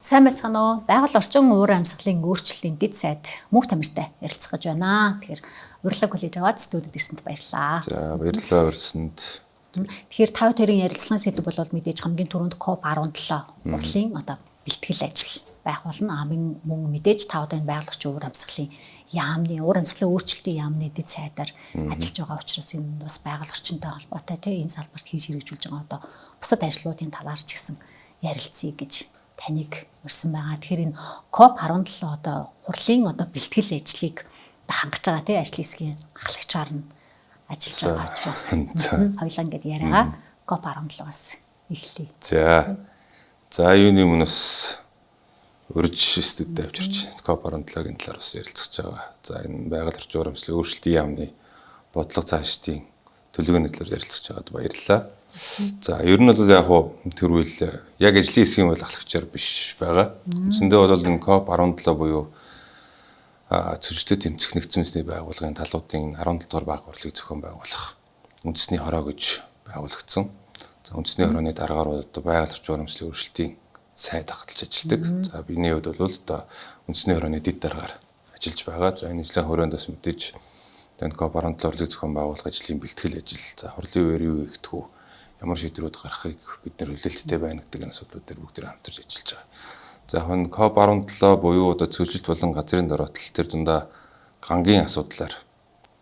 Сайн байцгаана уу? Байгаль орчин уур амьсгалын өөрчлөлтийн дэд сайд мөнх тамиртай ярилцах гэж байна. Тэгэхээр урилга хүлээж аваад студид ирсэнд баярлалаа. За баярлалаа урьсанд. Тэгэхээр тав тэрийн ярилцлагын сэдв бол мэдээж хамгийн түрүүнд COP17 хурлын бэлтгэл ажил байх болно. Мөн мэдээж тав дахь байгаль орчин уур амьсгалын яамны уур амьсгалын өөрчлөлтийн яамны дэд сайдаар ажиллаж байгаа учраас энэ бас байгаль орчинтой холбоотой энэ салбарт хийж хэрэгжүүлж байгаа бусад ажлуудын талаар ч гэсэн ярилцъя гэж таныг урьсан байгаа. Тэгэхээр энэ COP17 хурлын бэлтгэл ажлыг хангаж байгаа ажлын хэсгийн ахлагчаар нь ажиллаж байгаа учраас хоёулаа ингэж яриагаа COP17-аас эхлэе. За юуны өмнөөс урьж студид авчирч COP17-гийн талаар бас ярилцж байгаа. За энэ байгаль орчин уур амьсгалын өөрчлөлтийн яамны бодлого цаашдын төлөвлөгөөний талаар ярилцж байгаад баярлалаа. За ер нь бол яг тэрвэл яг ажлын хэсгийн бол ахлагчаар биш байгаа. Үндсэндээ бол энэ COP17 буюу цэцэрлэгт тэмцэх нэгдсэн үндэсний байгууллагын талуудын 17 дугаар баг хурлыг зохион байгуулах үндэсний хороо гэж байгуулагдсан. За үндэсний хорооны дараагаар бол байгаль орчин уур амьсгалын өөрчлөлтийн сайд ахалж ажилладаг. За биний хувьд бол үндэсний хорооны дэд дараагаар ажиллаж байгаа. За энэ ажлын хүрээнд бас мэдээж энэ COP17 хурлыг зохион байгуулах ажлын бэлтгэл ажил. За хурлын үеэр юу хийх вэ? Ямар шийдвэрүүд гаргахыг бид нэр хүлээлттэй байна гэдэг энэ асуудлууд дээр бүгд хамтарч ажиллаж байгаа. За хон COP17 буюу цөөлжилт болон газрын дороотл тэр дундаа гангийн асуудлаар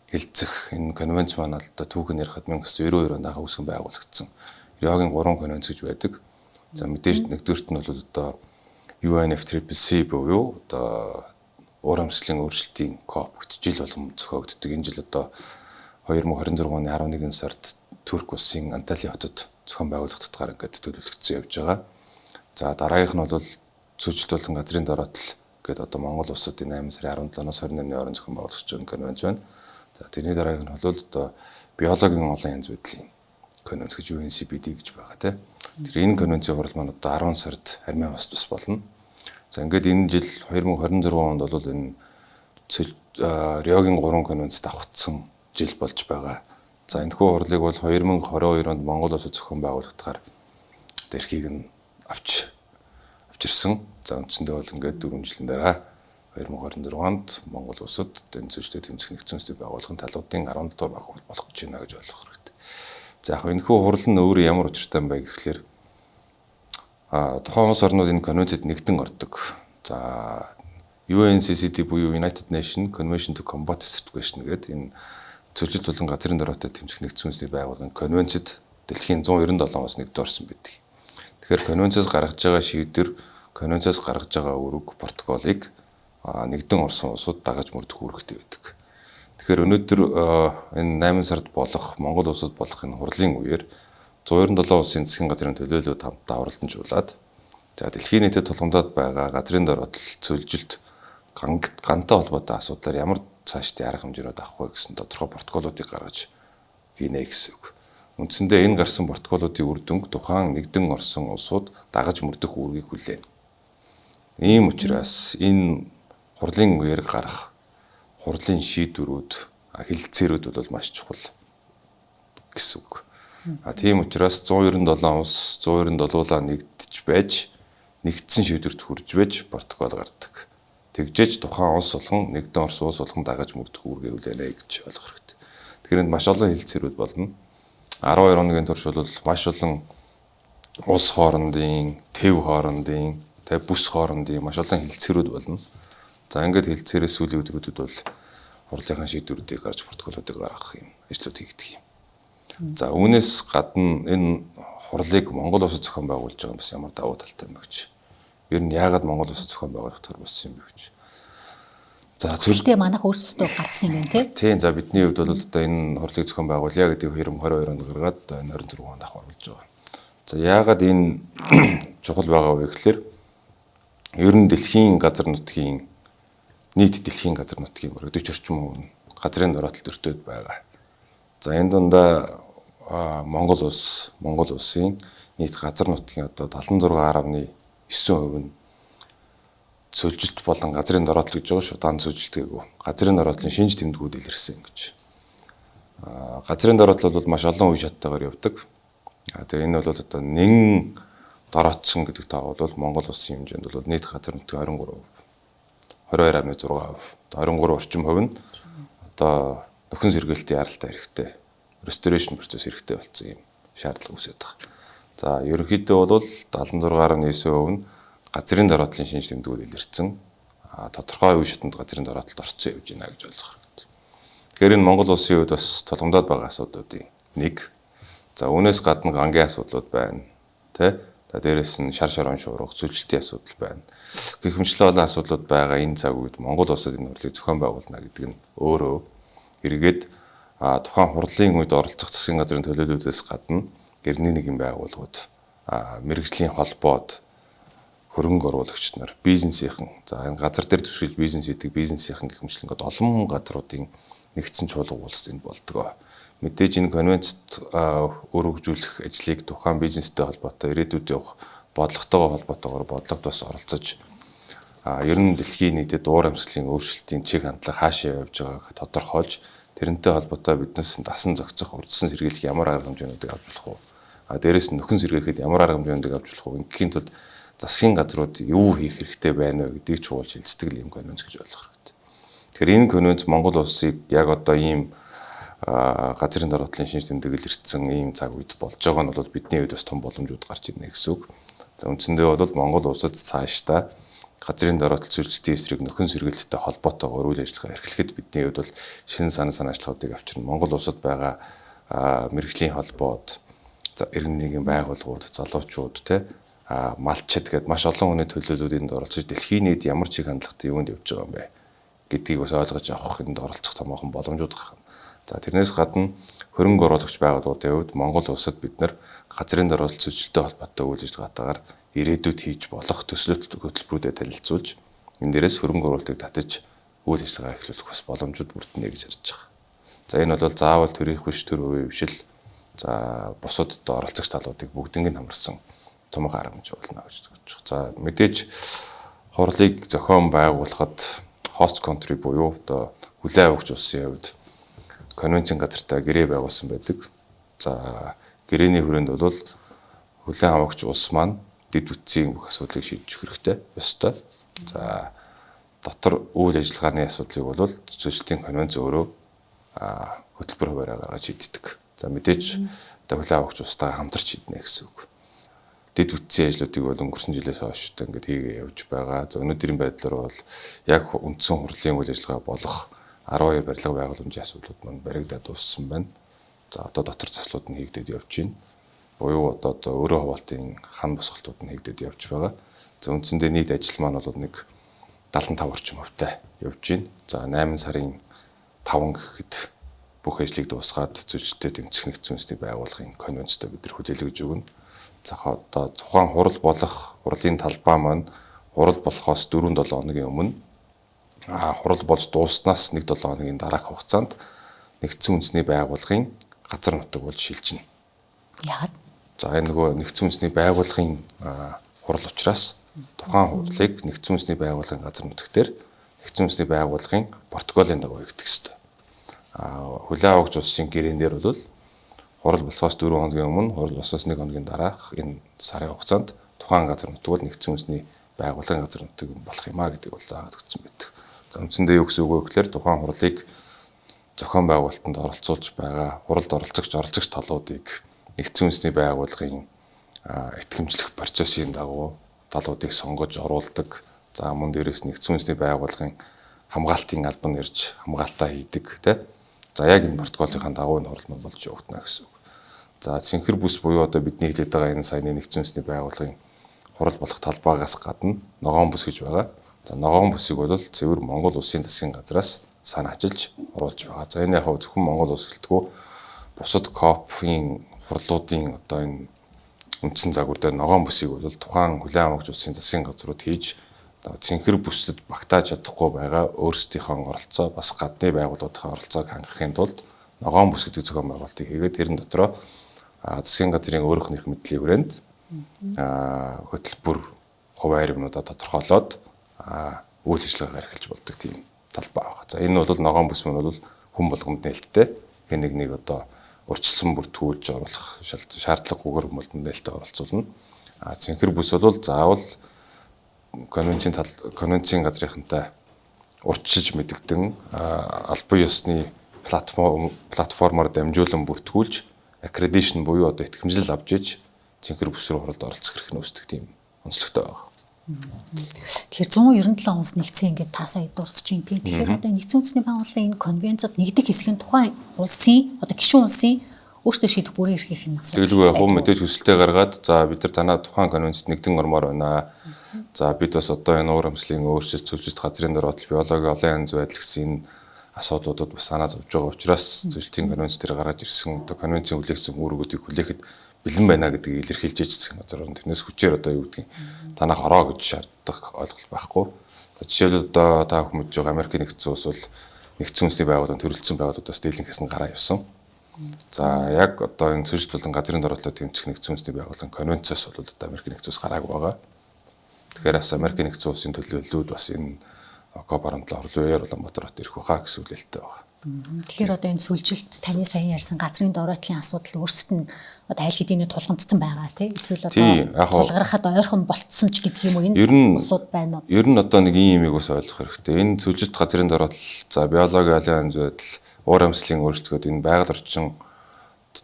хилцэх энэ конвенц маань түүхэн ярихад 1992 онд анх үүсгэн байгуулагдсан. Риогийн 3 конвенц гэж байдаг. За мэдээж нэгдүгürt нь бол UNFCCC буюу уур амьсгалын өөрчлөлтийн COP гэж жил болгон зохиогддог. Энэ жил 2026 оны 11 сард Турк улсын Анталия хотод зохион байгуулах татгаар ингээд төлөвлөгдсөн явж байгаа. За дараагийнх нь бол цөөлжилт болон газрын дороотл гэдэг Монгол улсуудын 8 сарын 17-оос 28-ны хооронд зохион байгуулах конвенц байна. За тэрний дараагийнх нь бол биологийн олон янз байдлын конвенц гэж UNCPD гэж байгаа тийм. Тэр энэ конвенцийн хурал маань 10 сард Армян улсад бас болно. За ингээд энэ жил 2026 онд бол энэ Риогийн 3 конвенцд давхцсан жил болж байгаа. За энэ хурлыг бол 2022 онд Монгол улсад зохион байгуулагдахаар тэрхийг нь авчирсан. За үндсэндээ бол ингээд 4 жилийн дараа 2024 онд Монгол улсад энэ цэцэрлэгт тэмцэх нэгдсэн үндэсний байгууллагын талуудын 17 дугаар баг болох гэж байна гэж ойлгох хэрэгтэй. За яг энэ хурал нь өөрөө ямар учиртай юм бэ гэхлээр тухайн улс орнууд энэ конвенцэд нэгдэн ордог. За UNCCD буюу United Nations Convention to Combat Segregation гэдэг энэ цэцэрлэгт болон газрын дороотой тэмцэх нэгдсэн үндэсний байгууллагын конвенцэд дэлхийн 197 улс нэгдэж орсон байдаг. Тэгэхээр конвенцээс гаргаж байгаа шийдвэр, конвенцээс гаргаж байгаа үүрэг, протоколыг нэгдэн орсон улсууд дагаж мөрдөх үүрэгтэй байдаг. Тэгэхээр өнөөдөр энэ 8 сард болох Монгол улсад болох энэ хурлын үеэр 197 улсын засгийн газрын төлөөлөлд хамтдаа оролцуулаад за дэлхийн нийтэд тулгамдаад байгаа газрын дороотл цөөлжилт гантай холбоотой асуудлаар ямар цаашдын арга хэмжээнүүд авах вэ гэсэн тодорхой протоколуудыг гаргаж гинэ гэсэн үг. Үндсэндээ энэ гарсан протоколуудын үр дүнг тухайн нэгдэн орсон улсууд дагаж мөрдөх үүргийг хүлээнэ. Ийм учраас энэ хурлын үеэр гарах хурлын шийдвэрүүд, хэлэлцээрүүд бол маш чухал гэсэн үг. Тийм учраас 197 улс 197-уулаа нэгдэж байж нэгдсэн шийдвэрт хүрж байж протокол гардаг. Тэгжээж тухайн улс болгон нэгдэн орсон улс болгон дагаж мөрдөх үүргээ хүлээнэ гэж ойлгох хэрэгтэй. Тэгэхээр энд маш олон хэлэлцээрүүд болно. 12 хоногийн турш бол маш олон улс хоорондын, төв хоорондын, бүс хоорондын маш олон хэлэлцээрүүд болно. За ингээд хэлэлцээрээс сүүлийн өдрүүдэд бол хурлынхаа шийдвэрүүдийг гаргаж протоколуудыг гаргах юм ажлууд хийгдэх юм. За үүнээс гадна энэ хурлыг Монгол улсад зохион байгуулж байгаа бас ямар давуу талтай юм бэ гэж. Ер нь яагаад Монгол улсад зохион байгуулагдахаар болсон юм бэ гэж. За зүйлдээ манайх өөрсдөө гаргасан юм байна тийм. За бидний хувьд бол энэ хурлыг зохион байгуулъя гэдэг 2022 онд гаргаад энэ 26 онд авах болж байгаа. За яагаад энэ чухал байгаа вэ гэхээр ер нь дэлхийн газар нутгийн нийт дэлхийн газар нутгийн 40 орчим газрын дороотл төртөд байгаа. За энэ дундаа Монгол улсын нийт газар нутгийн 76.9% нь цөөлжилт болон газрын дороотл гэж байгаа шүү. Дан цөөлжилт гээгүү. Газрын дороотлын шинж тэмдгүүд илэрсэн гэж. Газрын дороотл бол маш олон үе шаттайгаар явдаг. Тэгээ энэ бол одоо нэн дороотсон гэдэг тоо бол Монгол улсын хэмжээнд бол нийт газар нутгийн 22.6%, 23 орчим хувь нь одоо нөхөн сэргээлтийн яралтай хэрэгтэй, restoration процесс хэрэгтэй болсон юм шаардлага үүсэж байгаа. За ерөнхийдөө бол 76.9% нь газрын дороотлын шинж тэмдгүүд илэрсэн. Тодорхой үе шатанд газрын дороотолд орцсон явж байна гэж ойлгох хэрэгтэй. Тэгэхээр энэ Монгол улсын хувьд бас тулгамдаад байгаа асуудлуудын нэг. За үүнээс гадна гангийн асуудлууд байна. Тэ? Дээрээс нь шар шорон шуурга, зөвлөлтийн асуудал байна. Гэхмэчлэн олон асуудлууд байгаа энэ цаг үед Монгол улсад энэ хурлыг зохион байгуулна гэдэг нь өөрөө эргээд тухайн хурлын үед оролцох засгийн газрын төлөөллүүдээс гадна гэрний нэгэн байгууллагууд, мэрэгжлийн холбоод, хөрөнгө оруулагч нар, бизнесийнхэн, за энэ газар дээр төсөөлж бизнес хийдэг бизнесийнхэн гэхмэчлэн ингээд олон газруудын нэгдсэн чуулга уулзалт энд болдог. Мэдээж энэ конвенцэд өргөжүүлэх ажлыг тухайн бизнестэй холбоотой ирээдүйд явах бодлоготойгоо холбоотойгоор бодлогод бас оролцож ер нь дэлхийн нийтэд уур амьсгалын өөрчлөлтийн чиг хандлага хаашаа явж байгааг тодорхойлж тэрнтэй холбоотой биднес дасан зохицох, урьдчилан сэргийлэх ямар арга хэмжээнүүдийг авч болох вэ? Дээрээс нь нөхөн сэргээхэд ямар арга хэмжээнүүдийг авч болох вэ? Ингээхийн тулд засгийн газрууд юу хийх хэрэгтэй байна вэ гэдгийг чуулж хэлцдэг юм конвенц гэж ойлгох хэрэгтэй. Тэгэхээр энэ конвенц Монгол улсыг яг одоо ийм газрын дороотлын шинж тэмдэг илэрсэн ийм цаг үед болж байгаа нь бол бидний хувьд бас том боломжууд гарч ирнэ гэсэн үг. За үндсэндээ бол Монгол улсад цаашдаа газрын дороотл зөвлөлтийн эсрэг нөхөн сэргээлттэй холбоотойгоор үйл ажиллагаа эрхлэхэд бидний хувьд бол шинэ санаачлалуудыг авчирна. Монгол улсад байгаа мэрэгжлийн холбоод, иргэн нийгмийн байгууллагууд, залуучууд, малчид гэдэг маш олон хүний төлөөллүүд энд оролцож дэлхийн нийт ямар чиг хандлагатай юунд явж байгаа юм бэ гэдгийг бас ойлгож авах энд оролцох томоохон боломжууд гарах. За тэрнээс гадна хөрөнгө оруулагч байгууллагуудын хувьд Монгол улсад бид нар газрын дороотл зөвлөлттэй холбоотой үйл ажиллагаатаагаар ирээдүйд хийж болох төслөлт хөтөлбөрүүдэд танилцуулж энэ дээрээс хөрөнгө оруулалтыг татаж үйл ажиллагаа эхлүүлэх бас боломжууд бүрднэ гэж харж байгаа. За энэ бол заавал төрийнх биш, төр хувийн биш л за бусад оролцогч талуудыг бүгднийг хамарсан том арга хэмжээ болно гэж үзэж байгаа. За мэдээж хурлыг зохион байгуулахад host country буюу одоо хүлээн авагч улсын хувьд конвенцийн газартаа гэрээ байгуулсан байдаг. За гэрээний хүрээнд бол хүлээн авагч улс маань дэд бүтцийн бүх асуудлыг шийдэж өгөх хэрэгтэй. Ёстой. За дотор үйл ажиллагааны асуудлыг бол зөвлөлтийн конвенц өөрөө хөтөлбөр хуваараа гаргаж шийддэг. За мэдээж хүлээн авагч улстай хамтарч шийднэ гэсэн үг. Дэд бүтцийн ажлуудыг бол өнгөрсөн жилээс хойш ингээд хийгээ явж байгаа. За өнөөдрийн байдлаар бол яг үндсэн хурлын үйл ажиллагаа болох 12 барилга байгууламжийн асуудлууд маань баригдаад дууссан байна. За одоо дотор заслууд нь хийгдээд явж байна. Буюу одоо өөрөө хаваалтын хан босголтууд нь хийгдээд явж байгаа. За үндсэндээ нийт ажил маань бол нэг 75 орчим хувьтай явж байна. За 8 сарын 5 гэхэд бүх ажлыг дуусгаад зөвшөлтөд тэмцэх нэгдсэн үндэсний байгууллагын конвенцтой бид нар хүлээлгэж өгнө. За одоо тухайн хурал болох хурлын талбай маань хурал болохоос 4-7 хоногийн өмнө хурал болж дууснаас 1-7 хоногийн дараах хугацаанд нэгдсэн үндэсний байгууллагын газар нутаг болж шилжинэ. Яагаад? За энэ нөгөө нэгдсэн үндэсний байгууллагын хурал учраас тухайн хурлыг нэгдсэн үндэсний байгууллагын газар нутаг дээр нэгдсэн үндэсний байгууллагын протоколын дагуу хийгдэх ёстой. Хүлээн авагч улсын гэрээн дээр бол хурал болохоос 4 хоногийн өмнө, хурал болсоос 1 хоногийн дараах энэ сарын хугацаанд тухайн газар нутаг бол нэгдсэн үндэсний байгууллагын газар нутаг болох юмаа гэдэг бол заагаад өгсөн байдаг. За үндсэндээ юу гэсэн үг вэ гэхээр тухайн хурлыг зохион байгуулалтанд оролцуулж байгаа хуралд оролцогч талуудыг нэгдсэн үндэсний байгууллагын итгэмжлэх процессын дагуу талуудыг сонгож оруулдаг. За мөн дээрээс нэгдсэн үндэсний байгууллагын хамгаалтын албан ирж хамгаалтаа хийдэг тийм. За яг энэ протоколын дагуу энэ хурал маань болж явагдана гэсэн үг. За цэнхэр бүс буюу одоо бидний хэлээд байгаа энэ саяны нэгдсэн үндэсний байгууллагын хурал болох талбайгаас гадна ногоон бүс гэж байгаа. За ногоон бүсийг бол цэвэр Монгол улсын засгийн газраас санаачилж оруулж байгаа. За энэ яг зөвхөн Монгол улс гэлтгүү бусад КОП-ийн хурлуудын одоо энэ үндсэн загвар дээр ногоон бүсийг бол тухайн хүлээн авагч улсын засгийн газрууд хийж цэнхэр бүсэд багтааж чадахгүй байгаа өөрсдийнхөө оролцоо бас гадны байгууллагуудын оролцоог хангахын тулд ногоон бүс гэдэг зохион байгуулалтыг хийгээд тэрэн дотроо засгийн газрын өөрийнх нь эрх мэдлийн хүрээнд хөтөлбөр хувийн юмнуудаа тодорхойлоод үйл ажиллагаагаар эхэлж болдог тийм талбай байна. За энэ бол ногоон бүс мөн бол хүн болгонд нээлттэй нэг одоо урьдчилсан бүртгүүлж оруулах шаардлагагүйгээр хүн болгонд нээлттэй оролцуулна. Цэнхэр бүс бол заавал конвенцийн газрынхантай урьдчилж мэдэгдэн албан ёсны платформоор дамжуулан бүртгүүлж accreditation буюу одоо итгэмжлэл авч иж цэнхэр бүс рүү хуралд оролцох хэрэг нь үүсдэг тийм онцлогтой байна. Тэгэхээр 197 оноос нэгдсэн ингээд таасаа дурдж чинь тийм. Тэгэхээр одоо нэгдсэн үндэсний байгууллагын энэ конвенцод нэгдэх хэсэг нь тухайн улсын одоо гишүүн улсын өөртөө шийдэх бүрийн эрхийг нь асууж. Тэгэлгүй яг мэдээж хүсэлтээ гаргаад за бид нар танаа тухайн конвенцэд нэгдэн ормоор байна. За бид бас одоо энэ уур амьсгалын өөрчлөлт зөвлөлт газрын дөрөөлт биологи олон янз байдал гэсэн энэ асуудлуудад бас санаа зовж байгаа учраас зөвлөлтийн конвенц дээр гаргаж ирсэн одоо конвенцийн хүлээгдсэн үүргүүдийг хүлээхэд бэлэн байна гэдгийг илэрхийлж засгийн газар тэрнээс хүчээр одоо юу гэдгийг танах ороо гэж шаарддаг ойлголт байхгүй. Жишээлбэл одоо та хүмүүс байгаа Америк нэгдсэн улс бол нэгдсэн үндэсний байгууллагын төрөлцсөн байгууллагуудаас дийлэнхээс нь гараа явсан. За яг одоо энэ зөвлөлт болон газрын дөрөөлтөд тэмцэх нэгдсэн үндэсний байгууллагын конвенцээс бол одоо Америк нэгдсэн улс гараагүй байгаа. Тэгэхээр бас Америк нэгдсэн улсын төлөөллүүд бас энэ COP17 орлуугаар Улаанбаатар хот ирэх байхаа гэсэн үлээлттэй байна. Тэгэхээр одоо энэ сүлжилт таны саяхан ярьсан газрын дөрөөтлийн асуудал өөрсдөд нь одоо аль хэдийн тулгамдсан байгаа тийм эсвэл одоо тулгархад ойрхон болцсон ч гэдэг юм уу энэ асуудал байна уу? Ер нь одоо нэг ийм юмыг ус ойлгох хэрэгтэй. Энэ сүлжилт газрын дөрөөлт за биологи алиан байдал уур амьсгалын өөрчлөлтүүд энэ байгаль орчин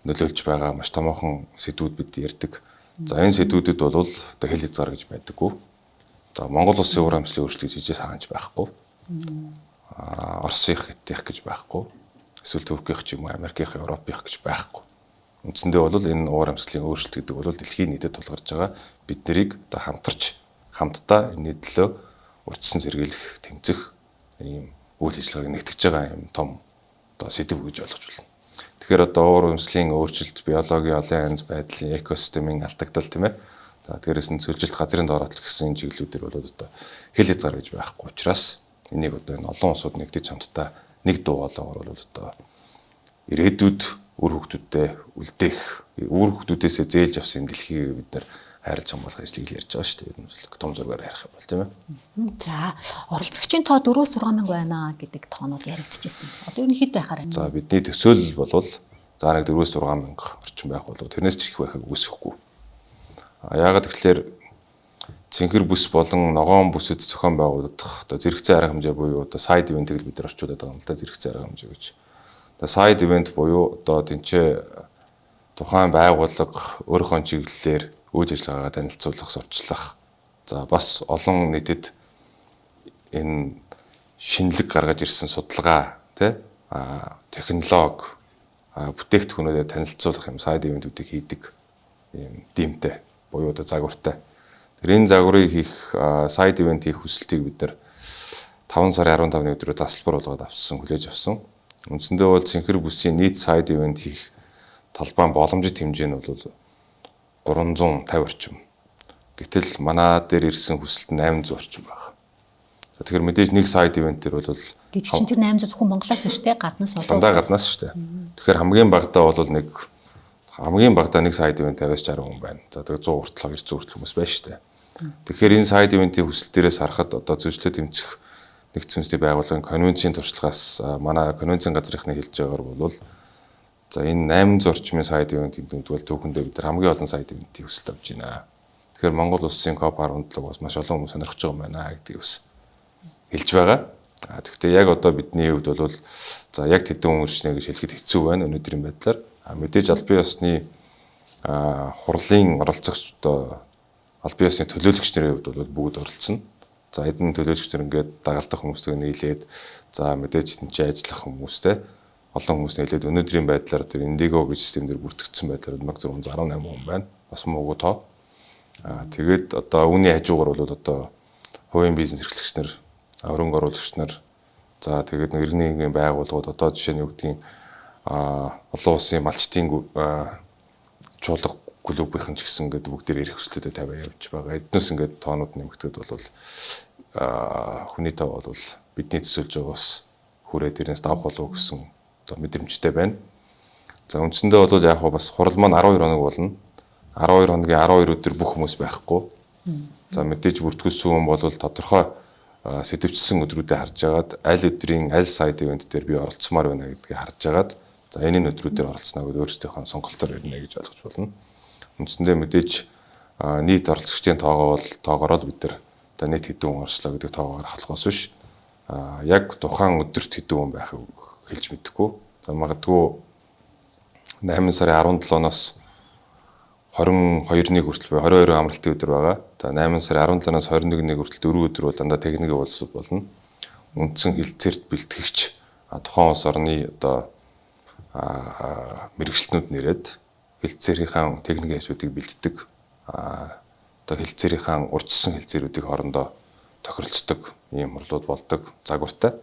нөлөөлж байгаа маш томоохон сэдвүүд бид ярьдаг. За энэ сэдвүүдэд бол одоо хэл хязгаар гэж байдаггүй. За Монгол улсын уур амьсгалын өөрчлөлтийг жижиг хаанч байхгүй. Оросын хэтих гэж байхгүй. Эсвэл Туркийнх ч юм уу Америкийнх, Европынх гэж байхгүй. Үндсэндээ бол энэ уур амьсгалын өөрчлөлт гэдэг бол дэлхийн нийтэд тулгарч байгаа бид нарыг одоо хамтарч хамтдаа энэ төлөө урьдчилан сэргийлэх, тэмцэх ийм үйл ажиллагааг нэгтгэж байгаа юм том одоо сэдв гэж ойлгож байна. Тэгэхээр одоо уур амьсгалын өөрчлөлт, биологийн олон янз байдлын экосистемийн алдагдал тийм ээ. За дээрээс нь сүлжилт газрын дөрөөлт гэсэн чиглэлүүдээр бол одоо хэл хязгаар гэж байхгүй учраас энийг одоо энэ олон улсууд нэгдэж хамтдаа нэг дуу хоолойгоор бол одоо ирээдүйд үр хөвгтүүдэд үлдээх, үр хөвгтүүдээсээ зээлж авсан дэлхийг бид нар хайрлаж хамгаалах ажлыг ярьж байгаа шүү дээ. Энэ том зургаар ярих юм бол тийм ээ. За оролцогчийн тоо 4-6 мянга байна гэдэг тоонууд яригдчихсэн. Одоо ер нь хэд байхаар байна? За бидний төсөөлөл бол за нэг 4-6 мянга орчим байх болов тэрнээс ч их байхыг үсэхгүй. Яагаад гэвэл цэнхэр бүс болон ногоон бүсэд зохион байгуулагдах одоо зэрэгцээ арга хэмжээ буюу одоо side event-ийг бид нар орчуулад байгаа юм л да зэрэгцээ арга хэмжээ гэж. Одоо side event буюу одоо тэнцээ тухайн байгууллага өөрийнхөө чиглэлээр үйл ажиллагаагаа танилцуулах, сурчлах. За бас олон нийтэд энэ шинэлэг гаргаж ирсэн судалгаа тий технологи бүтээгдэхүүнүүдэд танилцуулах юм side event-үүдийг хийдэг юм димтэй буюу одоо загвартай. Энэ загварыг хийх сайд ивент хийх хүсэлтийг бид нар 5 сарын 15-ны өдрөө тасалбар болгоод авсан, хүлээж авсан. Үндсэндээ бол цэнхэр бүсийн нийт сайд ивент хийх талбайн боломжит хэмжээ нь бол 350 орчим. Гэтэл манай дээр ирсэн хүсэлт нь 800 орчим байна. Тэгэхээр мэдээж нэг сайд ивент дээр бол гэдэг чинь тэр 800 зөвхөн Монголоос шүү дээ, гаднаас олон улсаас. Гаднаас шүү дээ. Тэгэхээр хамгийн багадаа бол нэг сайд ивент 50-60 хүн байна. За тэгээ 100 хүртэл 200 хүртэл хүмүүс байна шүү дээ. Тэгэхээр энэ сайд ивентийн хүсэл дээрээс харахад одоо зөвлөлтөд тэмцэх нэгдсэн үндэсний байгууллагын конвенцийн туршлагаас манай конвенцийн газрынхны хэлж байгаагаар бол за энэ 800 орчмын сайд ивентийн дүнтгэл түүхэндээ бид нар хамгийн олон сайд ивентийн хүсэлт авж байна. Тэгэхээр Монгол улсын COP17 бас маш олон хүмүүс сонирхож байгаа юм байна гэдгийг бас хэлж байгаа. Тэгэхдээ яг одоо бидний хувьд бол за яг тэдэн өмөрчнэ гэж хэлэхэд хэцүү байна өнөөдрийн байдлаар. Мэдээж албан ёсны хурлын оролцогч одоо албан ёсны төлөөлөгч нарын хувьд бол бүгд оролцсон. За эдгээр төлөөлөгч нар ингээд дагалдах хүмүүстэй нийлээд за мэдээж тэнцээ ажиллах хүмүүстэй олон хүмүүс нийлээд өнөөдрийн байдлаар тэр Indigo гэж системээр бүртгэгдсэн байдлаар 1618 хүн байна. Бас муугүй тоо. Тэгээд одоо үүний хажуугаар бол одоо хувийн бизнес эрхлэгч нар, хөрөнгө оруулагч нар за тэгээд иргэний нэгэн байгууллагууд одоо жишээ нь юу гэдгийг олон улсын малчтын чуулга клубийнхэн ч гэсэн ингээд бүгдээр ирэх хүслүүдэд тавиа явж байгаа. Эднээс ингээд тоонууд нэмэгдэхэд бол хүний тав бол бидний төсөлж байгаас хүрээд ирнээс давах болов гэсэн одоо мэдрэмжтэй байна. За үндсэндээ бол яг бас хурал маань 12 хоног болно. 12 хоногийн 12 өдөр бүх хүмүүс байхгүй. За мэдээж бүртгүүлсэн хүн бол тодорхой сэтвчсэн өдрүүдэд харж агаад аль өдрийн аль сайд ивент дээр би оролцсомаар байна гэдгийг харж агаад за энэ өдрүүдээр оролцсноо гэдээ өөрсдийнхөө сонголтоор ирнэ гэж ойлгож болно. Үндсэндээ мэдээж нийт оролцогчдын тоогоор л бид нар одоо нийт хэдэн хүн орслоо гэдэг тоогоо гаргах болохоос биш яг тухайн өдөрт хэдэн хүн байхыг хэлж мэдэхгүй. За магадгүй 8 сарын 17-ноос 22-ны хүртэл буюу 22 амралтын өдөр байгаа. За 8 сарын 17-ноос 21-ний хүртэл 4 өдөр бол дандаа техникийн уулзалт болно. Үндсэн хилцээрт бэлтгэгч тухайн улс орны одоо мэрэгчлэнүүд нэрээд хилцээрийн техникийн ажлуудыг бэлддэг. Одоо хилцээрийн урьдчилсан хилцээрүүдийг хоорондоо тохиролцдог ийм хурлууд болдог загвартай.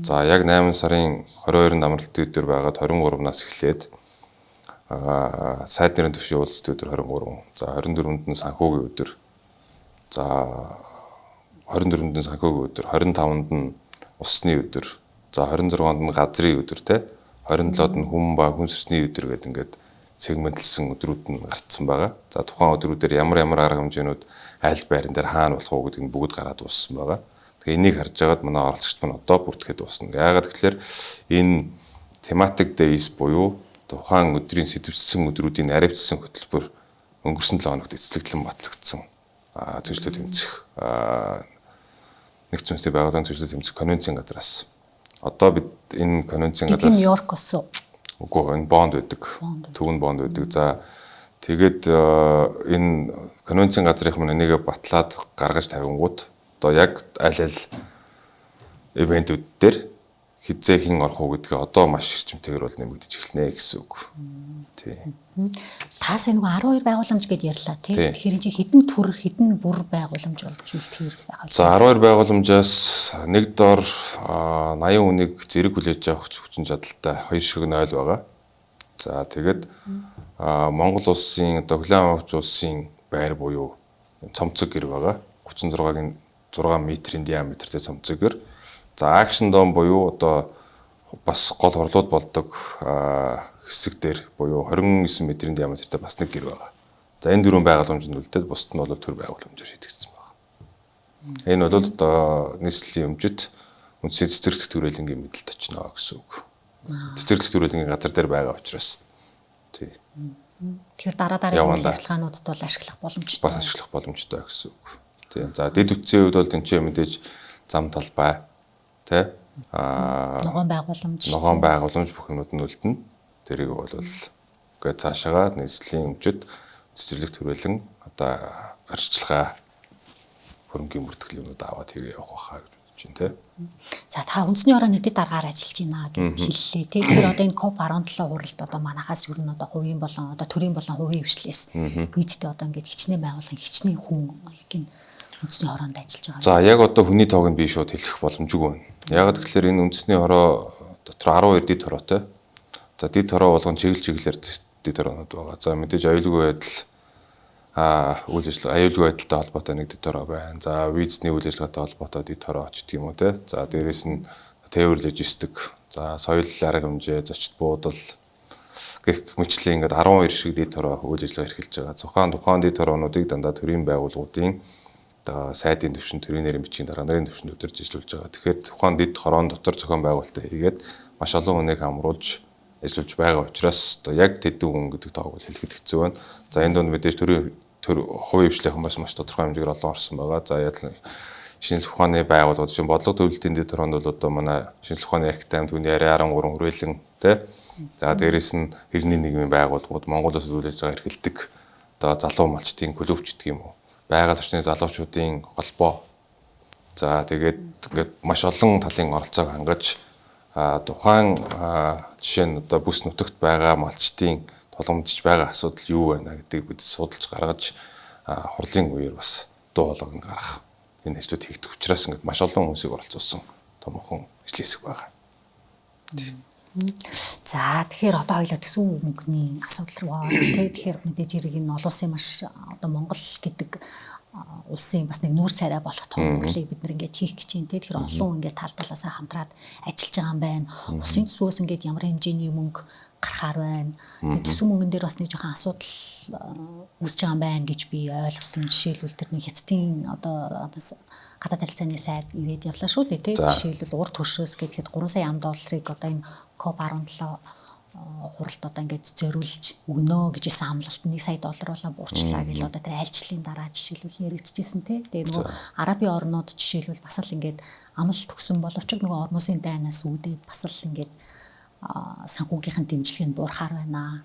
За яг 8 сарын 22-нд амралтын өдөр байгаад 23-наас эхлээд сайд нэрийн төвшин уулзалт өдөр 23. За 24-нд нь санхүүгийн өдөр. За 24-нд нь санхүүгийн өдөр, 25-нд нь усны өдөр. За 26-нд нь газрын өдөр те. 27-нд нь хүн ба хүн сүнсний өдөр гэдэг ингээд сегментлсэн өдрүүд нь гарцсан байгаа. За тухайн өдрүүдээр ямар арга хэмжээнүүд аль байран дээр хаана болох уу гэдэг нь бүгд гараад дууссан байгаа. Тэгээ энийг харж байгаад манай оролцогчд маань одоо бүртгэхэд дуусна. Яагаад гэвэл энэ тематик days буюу тухайн өдрийн сэтвэлсэн өдрүүдийн наривчсан хөтөлбөр өнгөрсөн 7 хоногт эцэслэгдлэн батлагдсан. Зөвчлөлт тэмцэх нэгдсэн үндэсний байгууллагын зөвчлөлт тэмцэх конвенцийн газраас. Одоо бид энэ конвенцийн газраас Нью-Йорк өссөн. Үгүй энэ бонд байдаг. Төвн бонд байдаг. За тэгээд энэ конвенцийн газрынх маань энийг батлаад гаргаж тавингууд одоо яг аль ивентүүд дээр хизээ хэн орох уу гэдгээ одоо маш эрчимтэйгээр бол нэмэгдэж эхэлнэ гэсэн үг. Тий. Та сая нэг 12 байгууламж гэдээ ярьлаа тий. Тэгэхээр энэ хідэн төр хідэн бүр байгууламж болж үлдэхэр байгаа. За 12 байгууламжаас нэг дор 80 хүнийг зэрэг хүлээж авах хүчин чадалтай 2 шиг 0 байгаа. За тэгээд Монгол улсын одоо хүлээн авагч улсын байр буюу цомцог гэр байгаа. 36-гийн 6 метрийн диаметртэй цомцог гэр. За акшн дом буюу одоо бас гол хурлууд болдог хэсэг дээр буюу 29 метрийн диаметртэй бас нэг гэр байгаа. За энэ дөрвөн байгууламжинд үлдээд бусд нь бол төр байгууламжаар шийдэгдсэн байна. Энэ бол одоо нийслэлийн өмчөд үндсийн цэцэрлэгт төрөлнгийн мэдлэлд очно гэсэн үг. Цэцэрлэгт төрөлнгийн газар дээр байгаа учраас. Тий. Тэгэхээр дараагийн ажиллагаануудад бол ашиглах боломжтой. Бас ашиглах боломжтой гэсэн үг. Тий. За дэд үтсийн үед бол тэнцээ мэдээж зам талбай тий ногоон байгууламж бүх юмуд нь үлдэнэ. Тэрийг бол гээд цаашаа нийслэлийн өмчөд цэцэрлэгт төрөлн одоо арчилгаа хөрөнгөний бүртгэл юмуд аваад тэгээ явах байхаа гэж бодож байна тий. За та үндэсний орон нийтэд дараагаар ажиллаж байна гэж хэллээ тий. Тэгэхээр одоо энэ COP17 хуралд одоо манахаас ер нь одоо хувийн болон одоо төрийн болон хувийн хвшлээс нийтдээ одоо ингээд хичнээн байгуулгын хичнээн хүн гин үндэсний хороонд ажиллаж байгаа. За яг одоо хүний тоог нь би шууд хэлэх боломжгүй байна. Яг тэгэхээр энэ үндэсний хороо дотор 12 дэд хороотой. За дэд хороо болгон чиглэлээр дэд хороонууд байгаа. За мэдээж аюулгүй байдал үйл ажиллагаа аюулгүй байдалтай холбоотой нэг дэд хороо байна. За визний үйл ажиллагаатай холбоотой дэд хороо ч гэх юм уу те. За дээрэс нь тээвэр логистик, за соёл арга хэмжээ, зочид буудал гэх мэтчлийн ингээд 12 шиг дэд хороо үйл ажиллагаа эрхэлж байгаа. Тухайн дэд хороонуудыг дандаа төрийн байгууллагуудын одоо сайдын төвшин төрийн нэрийн бичгийн дарга нарын төвшөнд өдөрж ажиллаж байгаа. Тэгэхээр тухайн дэд хороон дотор зохион байгуулалтаа хийгээд маш олон хүнийг хамруулж ажиллаж байгаа учраас одоо яг тэдэн хүн гэдэг тоог бол хэлэхэд хэцүү байна. За энэ донд мэдээж төрийн хувийн хвшлийн хүмүүс маш тодорхой хэмжээгээр олон орсон байгаа. За яг шинжлэх ухааны байгууллагууд шин бодлого төлөлтийн дэд хороонд бол одоо манай шинжлэх ухааны акт 8 түүний арай 13 хүрээлэн тий. За дээрэс нь хэрний нийгмийн байгууллагууд Монгол улсад үйл ажиллагаа эрхэлдэг одоо залуу малчдын клуб ч гэх юм уу. Байгаль орчны залуучуудын холбоо. За тэгээд ингээд маш олон талын оролцоог хангаж тухайн жишээ нь одоо бүс нутагт байгаа малчдын тулгамдж байгаа асуудал юу байна гэдгийг бид судалж гаргаж хурлын үеэр бас дуу хоолойг гаргах энэ ажлууд хийгдэх учраас ингээд маш олон хүмүүсийг оролцуулсан томхон ажил хэсэг байгаа. За тэгэхээр одоо хоёлоо төсөв мөнгөний асуудал руу орно. Тэгэхээр мэдээж хэрэг энэ олон улсын маш одоо Монгол гэдэг улсын бас нэг нүүр царай болох том хурлыг бид нар ингээд хийх гэж байна. Тэгэхээр олон ингээд тал талаасаа хамтраад ажиллаж байгаа юм байна. Улсын төсвөөс ингээд ямар хэмжээний мөнгө гарахаар байна. Тэгээд төсөв мөнгөн дээр бас нэг жоохон асуудал үүсэж байгаа юм байна гэж би ойлгосон. Жишээлбэл тэр нэг хятадын одоо гадаад харилцааны сайд ирээд явлаа шүү дээ тий. Жишээлбэл урд хөршөөс гэхэд 3 сая $10 одоо энэ COP17 хуралд одоо ингээд зориулж өгнө гэж исэн амлалт $1 сая болоо буурчлаа гэж одоо тэр айлчлалын дараа жишээлбэл яригдчихсэн тий. Тэгээ нөгөө Арабын орнууд жишээлбэл бас л ингээд амлалт төгсөн боловч нөгөө Ормосын дайнаас үүдээд бас л ингээд санхүүгийнхэн дэмжлэг нь буурахаар байна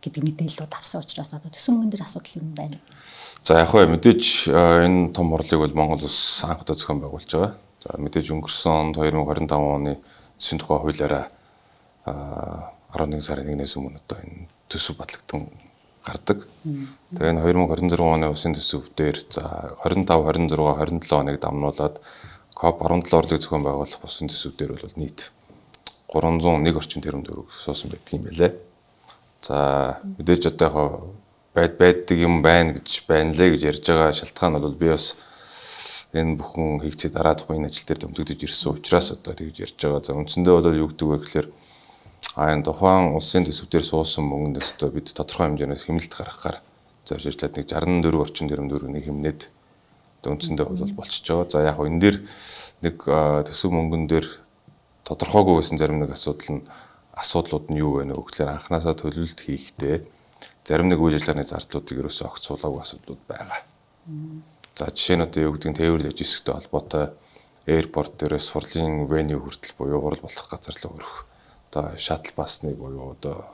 гэдэг мэдээлэлүүд авсан учраас одоо төсөв мөнгөн дээр асуудал юм байна. За яг хөө мэдээж энэ том хурлыг бол Монгол улс анх удаа зохион байгуулж байгаа. За мэдээж өнгөрсөн 2025 оны засгийн тухай хуулиараа 11 сарын 1-ээс өмнө одоо энэ төсөв батлагдсан гардаг. Тэгээ энэ 2026 оны улсын төсөв дээр за 25, 26, 27 оныг дамнуулаад COP17 орлогыг зохион байгуулах улсын төсөв дээр бол нийт 301 орчим тэрбум төгрөг суусан байдаг юм байлээ. За мэдээж одоо яг байдаг юм байна гэж байна лээ гэж ярьж байгаа шалтгаан бол би бас энэ бүхэн хийгцээ дараа тухайн энэ ажил дээр томтогдож ирсэн учраас одоо тэгж ярьж байгаа. За үндсэндээ бол юу гэдэг вэ гэхээр энэ тухайн улсын төсөв дээр суусан мөнгөндөөс одоо бид тодорхой хэмжээнээс хэмнэлт гаргахаар зорж ажиллаад нэг 64 орчим тэрбум төгрөгийг хэмнээд одоо үндсэндээ бол болчихж байгаа. За яг энэ дээр нэг төсөв мөнгөн дээр тодорхойгүй байсан зарим нэг асуудлууд нь юу вэ нэ гэхээр анханасаа төлөвлөлт хийхдээ зарим нэг үйл ажиллагааны зардлуудыг ерөөсөө огт суулгаагүй асуудлууд байгаа. За жишээ нь одоо юу гэдэг нь тээвэр логистиктэй холбоотой аэропорт дээрээс сурлын веню хүртэл буюу хурал болох газар руу өрөх одоо шаттл басны буюу одоо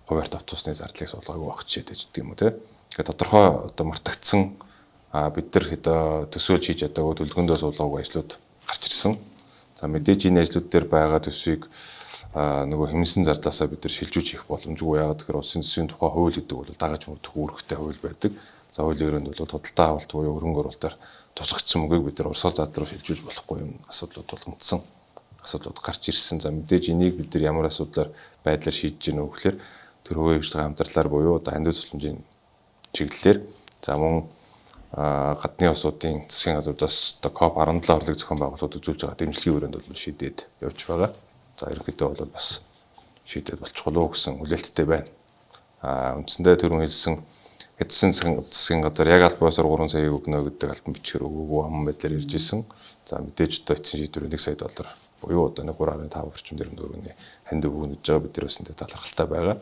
хуваарт автобусны зардлыг суулгаагүй байх жишээтэй ч гэдэг юм уу те. Тэгэхээр тодорхой одоо мартагдсан бид нар хэд төсөөлж хийж чадаагүй төлөвлөгөөндөө суулгаагүй ажлууд гарч ирсэн. За мэдээж энэ ажлууд дээр байгаа төсвийг нөгөө хэмнэсэн зардлаасаа бид нар шилжүүлж хийх боломжгүй. Яагаад гэхээр улсын төсвийн тухай хууль гэдэг бол дагаж мөрдөх үүрэгтэй хууль байдаг. За хуулийн өрөөнд бол худалдаа авалт буюу хөрөнгө оруулалтаар тусгагдсан мөнгөийг бид нар урсгал зад руу шилжүүлж болохгүй юм асуудлууд болгондсон асуудлууд гарч ирсэн. За мэдээж энийг бид нар ямар асуудлаар байдлаар шийдэж гэнэ вэ гэхээр тэр хувийн хвшлага хамтарлаар буюу одоо хандив тусламжийн чиглэлээр за мөн гадны улсуудын засгийн газруудаас одоо COP17 орлогыг зохион байгуулалт үзүүлж байгаа дэмжлэгийн өрөөнд бол шийдээд явж байгаа. За ерөнхийдөө бол бас шийдээд болчихгоо л гэсэн хүлээлттэй байна. Үндсэндээ түрүүн хэлсэн эдсэн засгийн газар яг албан ёсоор 3 сая өгнө гэдэг альбан бичгээр өгөөгүй ам байдлаар ирж исэн. За мэдээж одоо эцсийн шийдвэр $1 сая буюу одоо 3.5 орчим тэрбум төгрөгийн хандив өгнө гэж байгаа бид нар өсөндөө талархалтай байгаа.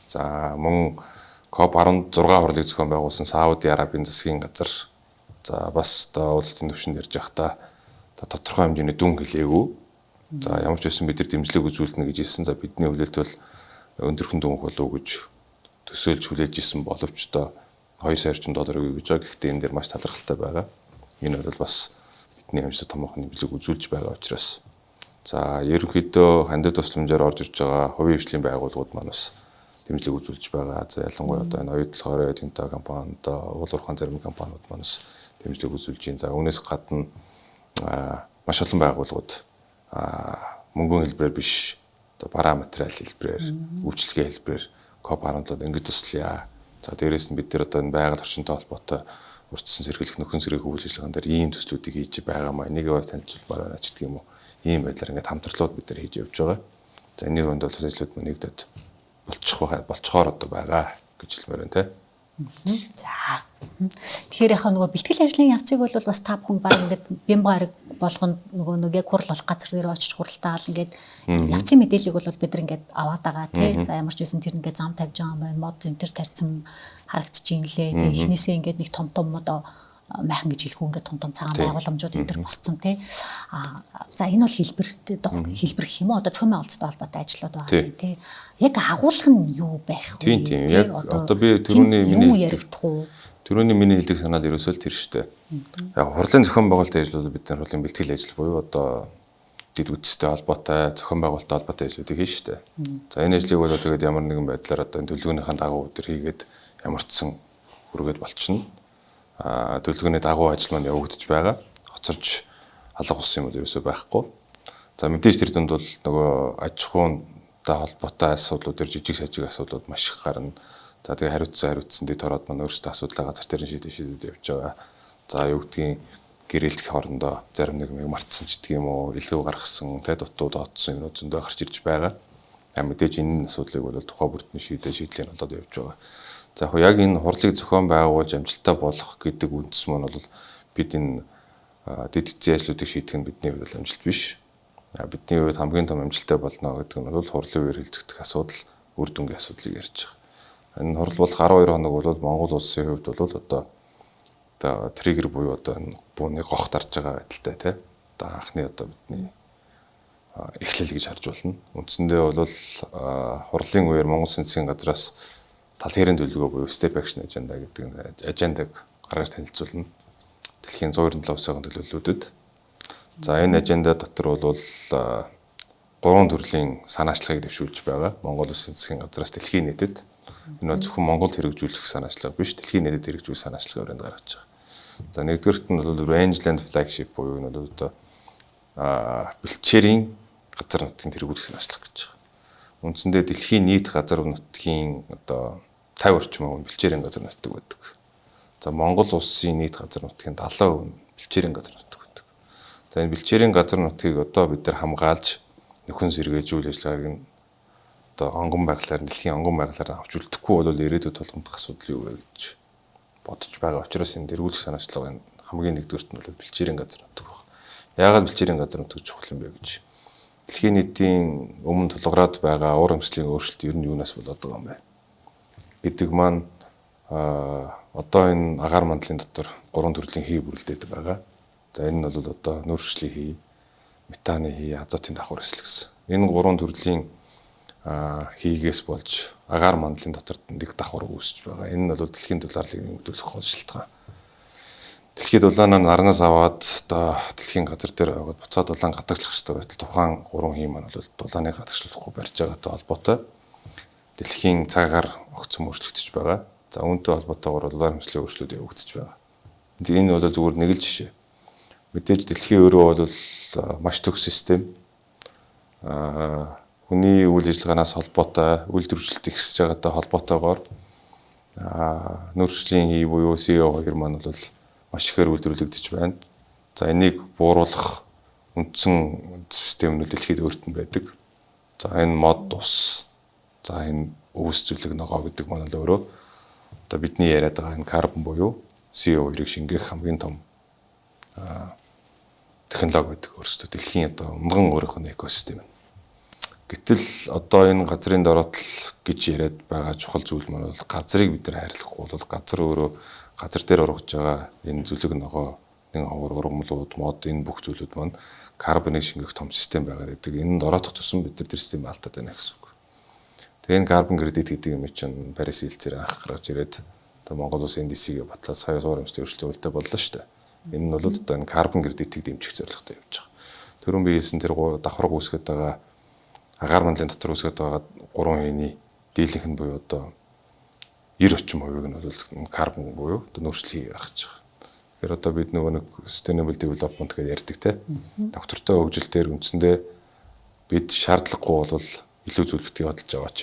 За мөн COP16 хурлыг зохион байгуулсан Сауди Арабын засгийн газар за бас одоо уулзалтын түвшинд ярьж байхдаа тодорхой хэмжээний дүн хэлээгүй. За ямар ч байсан бид нар дэмжлэг үзүүлнэ гэж хэлсэн. За бидний хүлээлт бол өндөрхөн дүн болов гэж төсөөлж хүлээж исэн боловч одоо $2 сая орчим өгье гэж байгаа. Гэхдээ энэ дээр маш талархалтай байгаа. Энэ бол бас бидний амжилт томоохон дэмжлэг үзүүлж байгаа учраас за ерөнхийдөө хандив тусламжаар орж ирж байгаа хувийн хвшлийн байгууллагууд маань бас дэмжлэг үзүүлж байгаа. За ялангуяа одоо энэ оюутлогоор Тинта компани, одоо уул уурхайн зарим компаниуд маань бас дэмжлэг үзүүлж байна. За үүнээс гадна маш олон байгууллагууд мөнгөний хэлбэрээр биш одоо бараа материал хэлбэрээр, үйлчлэгээ хэлбэрээр COP17-д ингэж туслая. За дээрээс нь бид нар одоо энэ байгаль орчинтой холбоотой урьдчилан сэргийлэх нөхөн сэргийлэх үйл ажиллагаан дээр ийм төслүүдийг хийж байгаа маа. Энийг бас танилцуулмаар байна ч гэдэг юм уу. Ийм байдлаар ингээд хамтарлууд бид нар хийж явж байгаа. За энэ өрөөнд бол төсөөлөлд нэгдээд болцохоор одоо байгаа гэж хэлмээр байна те. За. Тэгэхээр яхаа нөгөө бэлтгэл ажлын явцыг бол бас та бүхэн баг ингээд бямбарыг болгонд нөгөө яг хурал болох газар дээр очиж хуралдаал ингээд явцын мэдээллийг бол бид нар ингээд аваад байгаа тий. За ямар ч байсан тэр ингээд зам тавьж байгаа юм байна. Мод энэ төр тарьсан харагдчих юм лээ. Тэгээ эхнээсээ ингээд нэг том одоо майхан гэж хэлэхгүй ингээд том цагаан байгууламжууд энэ төр босцсон тий. За энэ бол хэлбэр хэлбэр гэх юм уу? Одоо зохион байгуулалттай холбоотой ажлууд байгаа тий. Яг агуулга нь юу байх вэ? Тийм. Яг одоо би түрүүний миний хэлдэг санаад ерөөсөө л тэр штэ. Яг хурлын зохион байгуулалтын ажлууд бид нар хурлын бэлтгэл ажил буюу одоо дэд үтстэй холбоотой зохион байгуулалттай холбоотой ажлуудыг хийн штэ. За энэ ажлыг бол тэгээд ямар нэгэн байдлаар одоо энэ төлөвлөгөөнийхэн дагуу өдөр хийгээд ямарчсан хүргээд болчихно. Төлөвлөгөөний дагуу ажил маань явагдаж байгаа. Хоцорж алга болсон юм бол ерөөсөө байхгүй. За мэдээж тэр дунд бол нөгөө аж ахуйнтай холбоотой асуудлууд төр жижиг сажиг асуудлууд маш их гарна. За тэгээ хариуцсан дэд ороод маань өөрсдөө асуудлаа газар дээр шийдвэд явж байгаа. За юу гэдгийг гэрээлдэх хоорондоо зарим нэг мартсан ч гэдэг юм уу, илүү гаргасан, тэ дутууд оцсон юм зөндөө гарч ирж байгаа. Мэдээж энэ асуудлыг бол тухай бүрдний шийдлээр болоод явж байгаа. За яг энэ хурлыг зохион байгуулж амжилттай болох гэдэг үндэс маань бол бид энэ дэд үтсийн ажлуудыг шийдэх нь бидний хувьд амжилт биш. бидний хувьд хамгийн том амжилттай болно гэдэг нь бол хурлын үеэр хилцэгдэх асуудал, үр дүнгийн асуудлыг ярьж байгаа. Энэ хурл болох 12 хоног бол Монгол улсын хувьд бол одоо триггер буюу одоо бүүнийг гогт арж байгаа байдалтай тий. Одоо анхны одоо бидний эхлэл гэж харж болно. Үндсэндээ бол хурлын үеэр Монгол Улсын засгийн газраас тал хэрийн төлөвлөгөө буюу Step Action Agenda гэдэг ажендаг гаргаж танилцуулна. Дэлхийн 197 улсын төлөвлөлтүүдэд. За энэ аженда дотор бол 3 төрлийн санаачлагыг дэвшүүлж байгаа. Монгол Улсын засгийн газраас дэлхийн нийтэд энэ бол зөвхөн Монголд хэрэгжүүлэх санаачлага биш, дэлхийн нийтэд хэрэгжүүлэх санаачлагыг өрөөнд гаргаж байгаа. За нэгдүгээрт нь бол Rangeland Flagship буюу энэ бол одоо бэлчээрийн газар нутгийн тэргүүлэх санаачлага гэж байгаа. Үндсэндээ дэлхийн нийт газар нутгийн одоо 50 орчим бэлчээрийн газар нутаг байдаг. За Монгол улсын нийт газар нутгийн 70% бэлчээрийн газар нутаг байдаг. За энэ бэлчээрийн газар нутгийг одоо бид нар хамгаалж нөхөн сэргээж үйл ажиллагааг нь одоо онгон байглаар дэлхийн онгон байглаар авч үлдэхгүй бол ирээдүйд тулгамдах асуудал юу вэ гэж бодож байгаа учраас энэ тэргүүлэх санаачлага хамгийн нэгдүгüрт нь бол бэлчээрийн газар нутаг байна. Яагаад бэлчээрийн газар нутаг чухал юм бэ гэж дэлхийн нийтийн өмнө тулгараад байгаа уур амьсгалын өөрчлөлт ер нь юунаас болоод байгаа юм бэ гэдэг маань одоо энэ агаар мандлын дотор 3 төрлийн хий бүрэлдээд байгаа. За энэ нь бол одоо нүршлийн хий, метаны хий, азотын давхар эсэл гэсэн. Энэ 3 төрлийн хийгээс болж агаар мандлын дотор нэг давхар үүсэж байгаа. Энэ нь бол дэлхийн дулаарлыг нэмэгдүүлэх гол шалтгаан. Дэлхийд улаанаар нарнаас аваад одоо дэлхийн газар дээр аваад буцаад улаан гадагшлах хэрэгтэй байтал тухайн 3 хий маань бол дулааныг гадагшлуулахгүй барьж байгаатай холбоотой дэлхийн цагаар огцом өөрчлөгдөж байгаа. За үүнтэй холбоотойгоор улаан амьсгалын өөрчлөлт явагдаж байгаа. Энэ бол зүгээр нэг л жишээ. Мэдээж дэлхийн өөрөө бол маш төгс систем. Хүний үйл ажиллагаанаас холбоотой үйлдвэржилт ихсэж байгаатай холбоотойгоор нүршлийн хий буюу CO2 маань бол маш ихээр үйлдвэрлэгдэж байна. За энийг бууруулах үндсэн систем нь дэлхийд өөрт нь байдаг. За энэ мод ус. За энэ өвс зүйлэг ногоо гэдэг маань л өөрөө одоо бидний яриад байгаа энэ карбон буюу CO2-ыг шингээх хамгийн том технологи гэдэг өөрсдөө дэлхийн одоо унган өөрийнх нь экосистем. Гэтэл одоо энэ газрын дороотл гэж яриад байгаа чухал зүйл маань бол газрыг бид нар хайрлахгүй бол газар өөрөө газар дээр ургаж байгаа энэ зүлэг ногоо, нэг ховор ургамлууд, мод энэ бүх зүйлүүд маань карбоныг шингэх том систем байгаад байдаг. Энэ дороотх тусам бид нар тэр систем алдаад байна гэсэн үг. Тэгээ энэ карбон кредит гэдэг юм чинь Парис хэлцээр анх гаргаж ирээд одоо Монгол улс NDC-гээ батлаад сая уур амьсгалын өөрчлөлт үлдээ боллоо шүү дээ. Энэ нь бол одоо энэ карбон кредитийг дэмжих зорилготой явж байгаа. Төрөн биесэн тэр давхарга үүсгэж байгаа агаар мандлын дотор үүсгэж байгаа 3 хийний дийлэнх нь буюу одоо 90 орчим хувийг нь бол карбон буюу одоо нөөцлөгийг гаргаж байгаа. Тэгэхээр одоо бид нөгөө нэг sustainable development гэж ярьдаг те. Доктортой хөгжил дээр үндсэндээ бид шаардлагагүй бол илүү зүйл битгий бодолж аваач.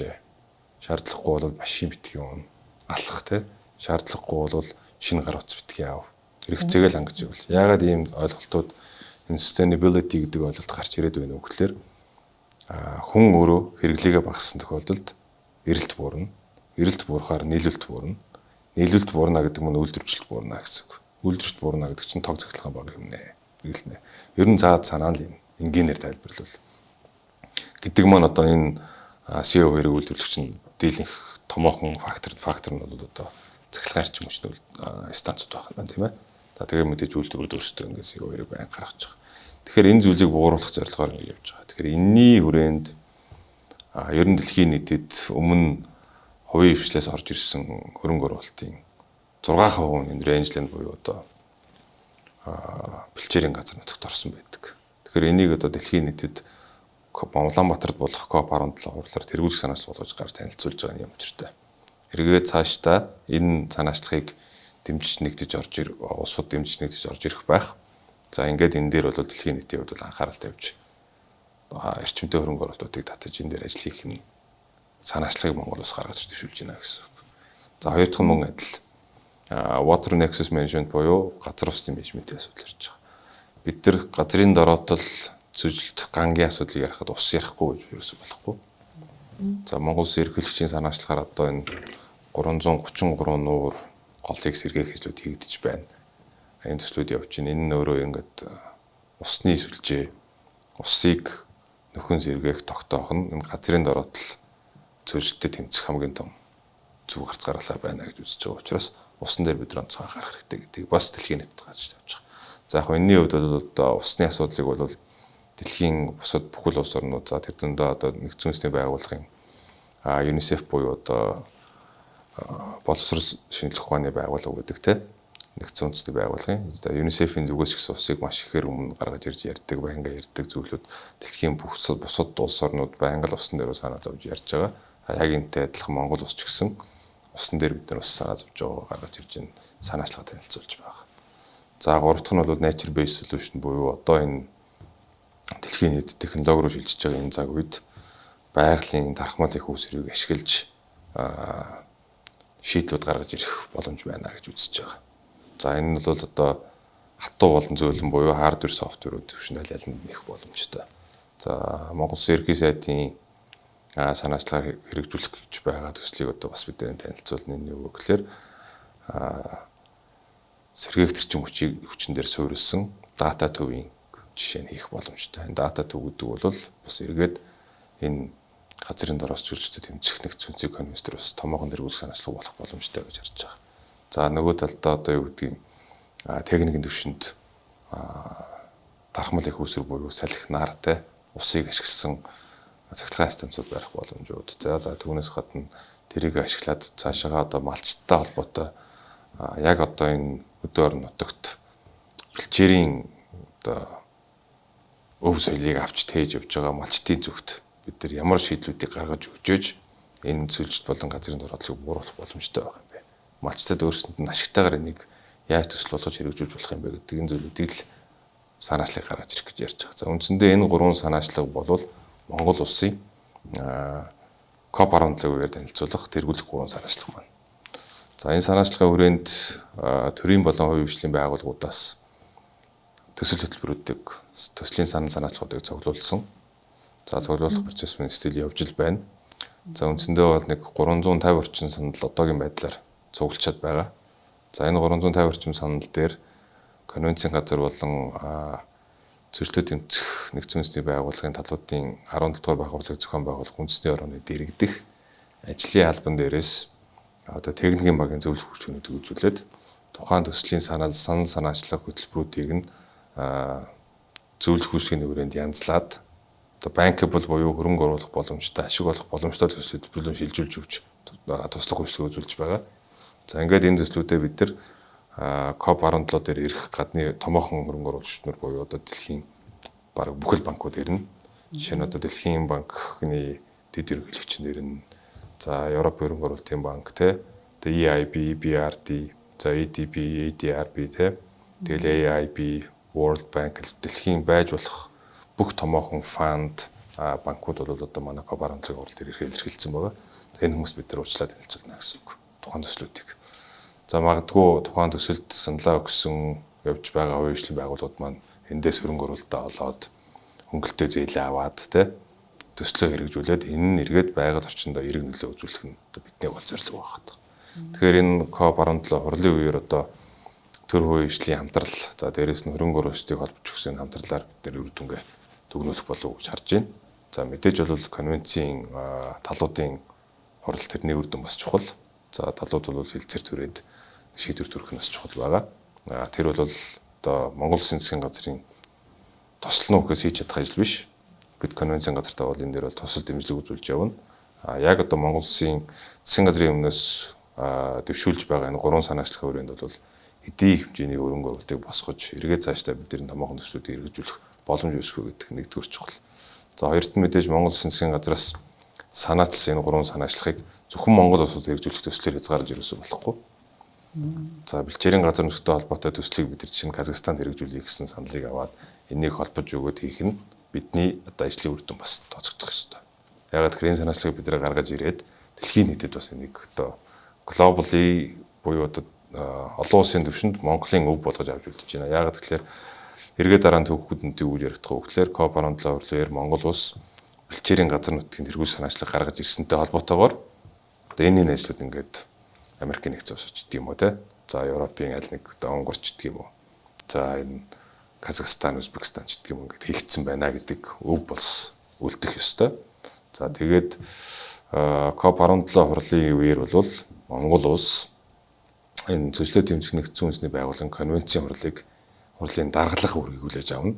Шаардлагагүй бол машин битгий уун алах те. Шаардлагагүй бол шинэ гар утас битгий аав. Хэрэгцээгээл хангаж ивэл. Яагаад ийм ойлголтууд энэ sustainability гэдэг ойлголт гарч ирээд байна вэ гэхээр хүн өөрөө хэрэглээгээ багассан тохиолдолд эрэлт буурна. Эрэлт буурахаар нийлүүлэлт буурна. Нийлүүлэлт буурна гэдэг нь үйлдвэрчлэлт буурна гэсэн үг. Үйлдвэрчлэлт буурна гэдэг чинь тог захиргаан баг юмнэ. Хэрэглэнэ. Ер нь заад санаа л юм. Энгийнээр тайлбарлавал. Гэдэг маань одоо энэ CO2-ийг үйлдвэрлэх чинь дийлэнх томоохон фактор нь бол одоо захиргаан эрчим хүчний станцууд байна тийм ээ. За тэгээ мэдээж үйлдвэрүүд өөрсдөө ингээд CO2-ийг байн гаргаж байгаа. Тэгэхээр энэ зүйлийг бууруулах зорилгоор ингэ явж байгаа. Тэгэхээр энэний хүрээнд ер нь дэлхийн нийтэд өмнө хувийн хвшлээс орж ирсэн хөрөнгө оруулалтын 6% энэ Rangeland буюу одоо бэлчээрийн газар нутагт орсон байдаг. Тэгэхээр энийг одоо дэлхийн нийтэд Улаанбаатарт болох COP17 хурлаар тэргүүлэх санаачлал болгож гарч танилцуулж байгаа юм учиртай. Хэрвээ цаашдаа энэ санаачлагыг дэмжиж нэгдэж орж улсууд дэмжиж нэгдэж орж ирэх байх. За ингээд энэ дээр бол дэлхийн нийтийн хувьд анхаарал тавьж эрчимтэй хөрөнгө оруулалтуудыг татаж энэ дээр ажил хийх нь санаачлагыг Монгол улс гаргаж дэвшүүлж байна гэсэн үг. За хоёр дахь нь мөн адил water nexus management буюу газар усны менежментийн асуудал ярьж байгаа. Бид нар газрын дороотол зөвлөлт гангийн асуудлыг ярихад ус ярихгүй гэж юусэн болохгүй. За Монгол улсын эрхлэгчийн санаачлагаар одоо энэ 333 нуур голыг сэргээх ажлууд хийгдэж байна. Энэ төслүүд явж байна. Энэ нь өөрөө ингээд усны сүлжээ, усыг нөхөн сэргээх тогтоох нь энэ газрын доротл цөөлөлтөд тэмцэх хамгийн том зөв гарц гаргалаа байна гэж үзэж байгаа учраас усан дээр бид онцгой анхаарах хэрэгтэй гэдгийг бас дэлхийн нийтэд гарч тавьж байгаа. За яг энэний хувьд бол одоо усны асуудлыг бол дэлхийн бусад бүхэл улс орнууд за тэр дундаа одоо нэгдсэн үндэсний байгууллагын UNICEF буюу одоо боловсрол шинжилгээ ухааны байгууллага гэдэг те нэгдсэн үндэсний байгууллагын UNICEF-ийн зүгээс ч гэсэн усыг маш ихээр өмнө гаргаж ирж ярьдаг, байнга ярьдаг зүйлүүд дэлхийн бусад улс орнууд байнга л усан дээр санаа зовж ярьж байгаа. Яг энэтэй адилхан Монгол улс ч гэсэн усан дээр бид нар бас санаа зовж байгаа гаргаж ирж байна, санаачлага танилцуулж байгаа. За гурав дахь нь бол nature based solution буюу одоо энэ дэлхийн нийт технологи руу шилжиж байгаа энэ цаг үед байгалийн дархмал их үүсвэрийг ашиглаж шийдлүүд гаргаж ирэх боломж байна гэж үзэж байгаа. За энэ нь бол одоо хатуу болон зөөлөн буюу хардвер софтверүүд төвшин аль нь нэх боломжтой. За Монгол Улсын ерөнхий сайдын санаачлагаар хэрэгжүүлэх гэж байгаа төслийг одоо бас бидний танилцуулна. Энэ юу гэхээр сэргээх төрчин хүчин дээр суурилсан дата төвийн жишээ нь хийх боломжтой. Энэ дата төв гэдэг бол бас эргээд энэ газрын дороос чөлөөтэй тэмцэх нэгдсэн үндэсний конвенцээр бас томоохон дэргүүлэх санаачлага болох боломжтой гэж харж байгаа. За нөгөө талдаа одоо юу гэдгийг техникийн төвшөнд дархмал их үүсвэр буюу салхи наартай усыг ашигласан цахилгаан станцууд барих боломжууд. За түүнээс гадна тэрийг ашиглаад цаашаа одоо малчтай холбоотой яг одоо энэ өдөр нутагт бэлчээрийн одоо өв соёлыг авч тээж явж байгаа малчтын зүгт бид нар ямар шийдлүүдийг гаргаж өгчөөж энэ цөлжт болон газрын дороодлыг бууруулах боломжтой байгаа юм бэ. Малчтад өөрсдөнд нь ашигтайгаар энийг яаж төсөл болгож хэрэгжүүлж болох юм бэ гэдэг энэ зүйлүүдийг л санаачлаг гаргаж ирэх гэж ярьж байгаа. За үндсэндээ энэ гурван санаачлаг бол Монгол улсын COP17 үеэр танилцуулах тэргүүлэх гурван санаачлаг маань. За энэ санаачлагын хүрээнд төрийн болон хувийн хөгжлийн байгууллагуудаас төсөл хөтөлбөрүүдийг төслийн санаачлагуудыг цуглуулсан. За цуглуулах процесс нь стил явж л байна. За үндсэндээ бол нэг 350 орчим санал одоогийн байдлаар цуглуулчаад байгаа. За энэ 350 орчим санал дээр конвенцийн газар болон зөрчилдөд тэмцэх нэгдсэн үндэсний байгууллагын талуудын 17 дугаар байгууллагыг зохион байгуулах үндэсний орны дэргэдэх ажлын албан дээрээс одоо техникийн багийн зөвлөх хүчнүүдийг үзүүлээд тухайн төслийн санаачлах хөтөлбөрүүдийг нь зөвлөх хүчний хүрээнд янзлаад одоо bankable буюу хөрөнгө оруулах боломжтой, ашиг олох боломжтой төсөл хөтөлбөрлөөр шилжүүлж өгч туслах үйлчлэг үзүүлж байгаа. За ингээд энэ төслүүдэд бид нар COP17 дээр ирэх гадны томоохон хөрөнгө оруулагчид нар буюу одоо дэлхийн бараг бүхэл банкуд ирнэ. Жишээ нь одоо Дэлхийн банкны дэд ерөнхийлөгч нар ирнэ. За Европ хөрөнгө оруулалтын банк те EIB, BRD, за EDB, ADRB те тэгэл AIB, World Bank дэлхийн байж болох бүх томоохон фанд банкуд бол одоо манай COP17-ийн уралд илэрхийлсэн байгаа. За энэ хүмүүс бид нар уучлаад танилцуулна гэсэн үг. Тухайн төслүүдийг. За магадгүй тухайн төсөлд саналаа өгсөн явж байгаа хувийн хөгжлийн байгууллагууд маань эндээс хөрөнгө оруулалтаа олоод хөнгөлөлтөө зээлээ аваад те төслөө хэрэгжүүлээд энэ нь эргээд байгаль орчиндөө эрг нөлөө үзүүлэх нь бидний гол зорилго байна. Тэгэхээр энэ COP17 хурлын үеэр одоо төр хувийн хөгжлийн хамтрал за дээрэс нь хөрөнгө оруулалтыг холбож өгсөн хамтралаар бид нар үр дүнгээ дүгнүүлэх болов уу гэж харж байна. За мэдээж бол конвенцийн талуудын хурал тэрний үр дүн бас чухал. За талууд бол хилцээр түрээд шийдвэр төрөх нь бас чухал байгаа. Тэр бол одоо Монгол Улсын засгийн газрын тослон өгөхөөс хийж чадах ажил биш. Бид конвенцийн газартаа бол энэ дээр бол тусал дэмжлэг үзүүлж явна. Яг одоо Монгол Улсын засгийн газрын өмнөөс дэвшүүлж байгаа энэ гурван санаачлагын хүрээнд бол эдийн хэмжээний хөрөнгө оруулалтыг босгож эргээд цаашдаа бидний томоохон төслүүдийг хэрэгжүүлэх боломж өсгөх гэдэг нэгдүгээр чухал. За хоёрт нь мэдээж Монгол Улсын засгийн газраас санаачилсан энэ гурван санаачлагыг зөвхөн Монгол улсад хэрэгжүүлэх төслөөр хязгаарлаж ирсэн болохгүй. За бэлчээрийн газар нутгтай холбоотой төслийг бид нар чинь Казахстанд хэрэгжүүлэх гэсэн саналыг аваад энийг холбож өгөөд хийх нь бидний одоо ажлын үр дүн бас тооцогдох ёстой. Ягаад гэхээр энэ санаачлагыг бид нар гаргаж ирээд дэлхийн нийтэд бас энийг одоо глобали буюу одоо олон улсын түвшинд Монголын өв болгож авч үлдэж байна. Ягаад гэхээр эргээд дараа нь төвхүүд нь юу гэж яригдах вэ гэхээр COP17 хурлаар Монгол улс бэлчээрийн газар нутгийн тэргүүл санаачлаг гаргаж ирсэнтэй холбоотойгоор одоо энэ ажлууд ингээд Америкийн нэгдсэн улсууд ч гэдэг юм уу те. За Европын аль нэг одоо онгорч гэдэг юм уу. За энэ Казахстан, Узбекистан ч гэдэг юм ингээд хийгдсэн байна гэдэг өв болс үлдэх ёстой. За тэгээд COP17 хурлын үеэр бол Монгол улс энэ зөвлөлт тэмцэх нэгдсэн үндэсний байгууллагын конвенцийн хурлын даргалах үүргийг хүлээж авна.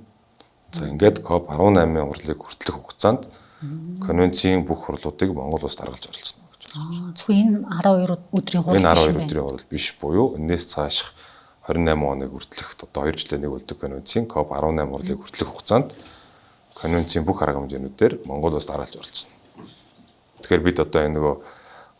За ингээд COP18-ын хурлыг хүртэлх хугацаанд конвенцийн бүх хурлуудыг Монгол улс даргалж оролцоно гэж байна. Зөвхөн энэ 12 өдрийн хурал биш Энэ 12 юм байна. өдрийн хурал биш буюу энэс цааших 28 оныг хүртэлх одоо 2 жилийн нэг болдог конвенцийн COP18 хурлыг хүртэлх хугацаанд конвенцийн бүх арга хэмжээнүүдээр Монгол улс даргалж оролцоно. Тэгэхээр бид одоо энэ нөгөө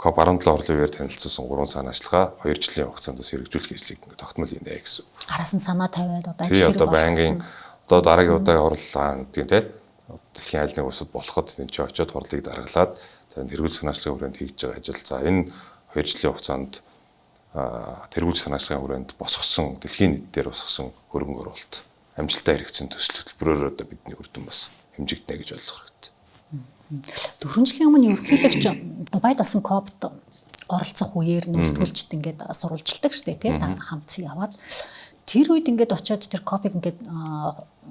COP17 хурлын үеэр танилцуулсан 3 санаачлагаа 2 жилийн хугацаанд хэрэгжүүлэх ажлыг ингээд тогтмол хийнэ гэсэн. Араас нь санаа тавиад одоо ажил хэрэг байнгын одоо дараагийн удаагийн хурлаа гэдэг нь дэлхийн аль нэг улсад болоход энэ чи очиод хурлыг даргалаад за тэргүүл санаачлагын хүрээнд хийж байгаа ажил. За энэ 2 жилийн хугацаанд тэргүүл санаачлагын хүрээнд босгосон дэлхийн нийтээр босгосон хөрөнгө оруулалт амжилттай хэрэгжсэн төсөл хөтөлбөрөөр одоо бидний үр дүн бас хэмжигдэнэ гэж ойлгох хэрэгтэй. 4 жилийн өмнө ерөнхийлөгч Дубайд болсон COP-д оролцох үеэр нөөцлөлчд ингээд сурвалжилдаг штэ тийм та хамт яваад тэр үед ингээд очиод тэр COP-ыг ингээд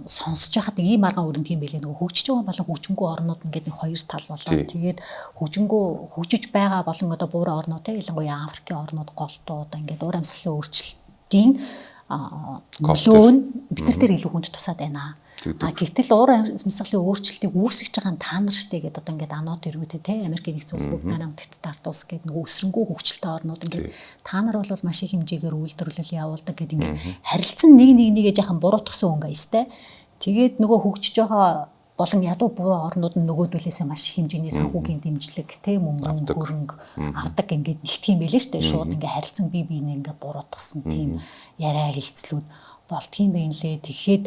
сонсож байхад ийм арга өрөнд юм байлээ нөгөө хөгжиж байгаа болон хөгжингүү орнууд ингээд нэг хоёр тал болоо. Тэгээд хөгжиж байгаа болон одоо буурай орнууд те ялангуяа Африкийн орнууд голтууд ингээд уур амьсгалын өөрчлөлтийн нөлөө нь бид нар дээр илүү хүнд тусаад байна. Гэтэл уур амьсгалын өөрчлөлтийг үүсгэж байгаа нь та нар штэ гэдэг одоо ингээд анууд ирвэтэй те Америкийн нэгдсэн улс бүгд намайг Тэт ард улс гэдэг нөгөө өсрөнгөө хөгжилтэй орнууд ингээд та нар бол маш их хэмжээгээр үйлдвэрлэл явуулдаг гэдэг ингээд харилцан нэгээ жаахан буруутгсан өнгө эстэй. Тэгээд нөгөө хөгжиж байгаа болон ядуу буруу орнууд нь нөгөөдөлөөсөө маш их хэмжээний санхүүгийн дэмжлэг те мөнгө хөрөнгө авдаг ингээд нэгтгэх юм байлээ штэ шууд ингээд харилцан бие биенээ ингээд буруутгасан тийм яриа хэлцлүүд болтгийн байна лээ. Тэгэхэд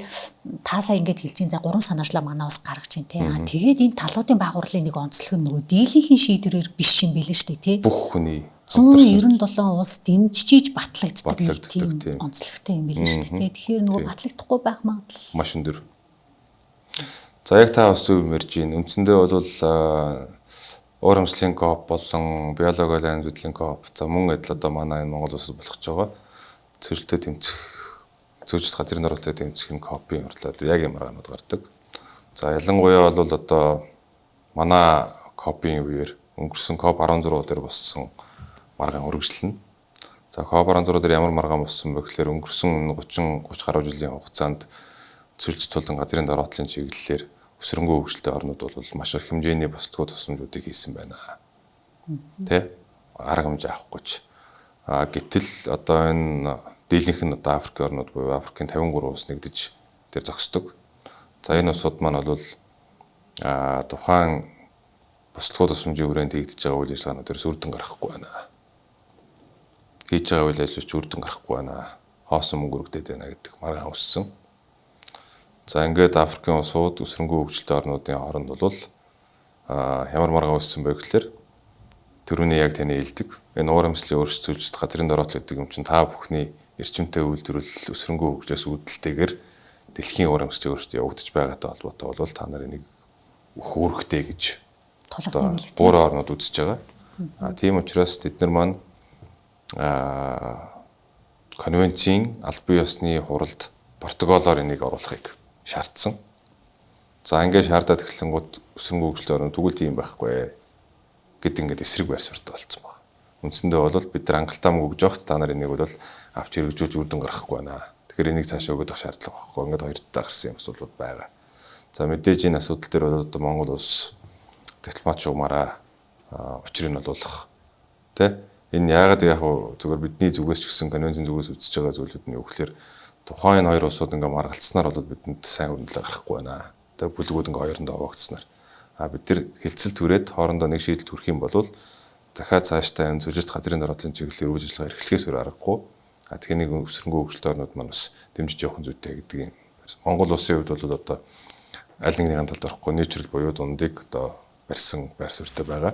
та сая ингээд хэлж ин за 3 санаачлаа манай ус гаргаж ин те. Тэгээд энэ талуудын байгуурлын нэг онцлог нь нөгөө дийлэнхийн шийдвэрээр биш юм билээ штэ те. Бүх хүний 197 улс дэмжиж батлагддаг тийм онцлогтой юм билээ штэ те. Тэгэхээр нөгөө батлагдахгүй байх магадлал маш өндөр. За яг та бас зөв ярьж байна. Үндсэндээ бол уур амьсгалын COP болон биологийн аймаг хөдөлгөөний COP за мөн адил одоо манай энэ Монгол улсад болох ч байгаа зөвлөлтөд тэмцэх зөвлөлт газрын оролцоод тэмцэх COP-ийн хурлаад яг ямар гараад гардаг. За ялангуяа бол одоо манай COP-ийн үеэр өнгөрсөн COP16 дээр болсон маргаан үргэлжлэнэ. За COP16 дээр ямар маргаан болсон бэ гэхээр өнгөрсөн 30 гаруй жилийн хугацаанд зөвлөлт тулан газрын дороотлын чиглэлээр өсрөнгөө хөгжилтэй орнууд бол маш их хэмжээний босдгоо тусламжуудыг хийсэн байна. Тэ? Арга хэмжээ авахгүй ч. Гэтэл одоо энэ дийлэнх нь одоо Африкийн орнууд буюу Африкийн 53 улс нэгдэж тэр зогсдог. За энэ улсууд маань бол тухайн босдгоо тусламжийн хүрээнд хийгдэж байгаа үйл ажиллагаанууд дээрс үр дүн гаргахгүй байна. Хийж байгаа үйл ажиллагаач үр дүн гаргахгүй байна. Хоосон мөнгө өргөдөд байна гэдэг маргаан өссөн. За ингээд Африкийн улсууд өсрөнгөө хөгжилтэй орнуудын хооронд бол ямар маргаан өссөн бэ гэхээр түрүүний яг таны хэлдэг энэ уур амьсгалын өөрчлөлт газрын дороотлол гэдэг юм чинь та бүхний эрчимтэй үйлдвэрлэл өсрөнгөө хөгжөөс үүдэлтэйгээр дэлхийн уур амьсгалын өөрчлөлт явагдаж байгаатай холбоотой бол та нарын нэг үүрэгтэй гэж өөр орнууд үзэж байгаа. Тийм учраас тэд нар маань конвенцийн аль бие ёсны хуралд протоколоор энийг оруулахыг шаардсан. За ингээд шаардаад эхлэнгүүт өсрөнгөө хөгжилтэй орнууд тэгвэл тийм байхгүй гэд ингээд эсрэг байр суурьтай болцсон байна. Үндсэндээ бол бид нар хангалттай мөнгө өгж явахт та нар энийг бол авч хэрэгжүүлж үр дүн гаргахгүй байна. Тэгэхээр энийг цаашаа өгөх шаардлага байхгүй. Ингээд хоёр талаа гарсан юм асуудлууд байгаа. За мэдээж энэ асуудал дээр бол одоо Монгол улс дипломат шугамаараа учрыг нь олуулах тэ энэ яагаад яг зүгээр бидний зүгээс ч гэсэн конвенцийн зүгээс үзэж байгаа зүйлүүд нь юу гэхээр тухайн хоёр улсууд ингээ маргалцснаар бол бидэнд сайн хөндлөлт гарахгүй байна. Тэр бүлгүүд ингээ хоёрондоо хуваагдсанаар бид нар хилцэл түрээд хоорондоо нэг шийдэлд хүрэх юм бол дахиад цаашдаа энэ зөвлөлт газрын дороотлын чиглэлээр үйл ажиллагаа эрхлэхээс өөр аргагүй. Тэгэхээр нэг өсрөнгөө хөгжилтэй орнууд маань бас дэмжиж явах нь зүйтэй гэдэг юм. Монгол улсын хувьд бол одоо аль нэгний талд орохгүй нийцрэл буюу дундыг одоо барьсан байр суурьтай байгаа.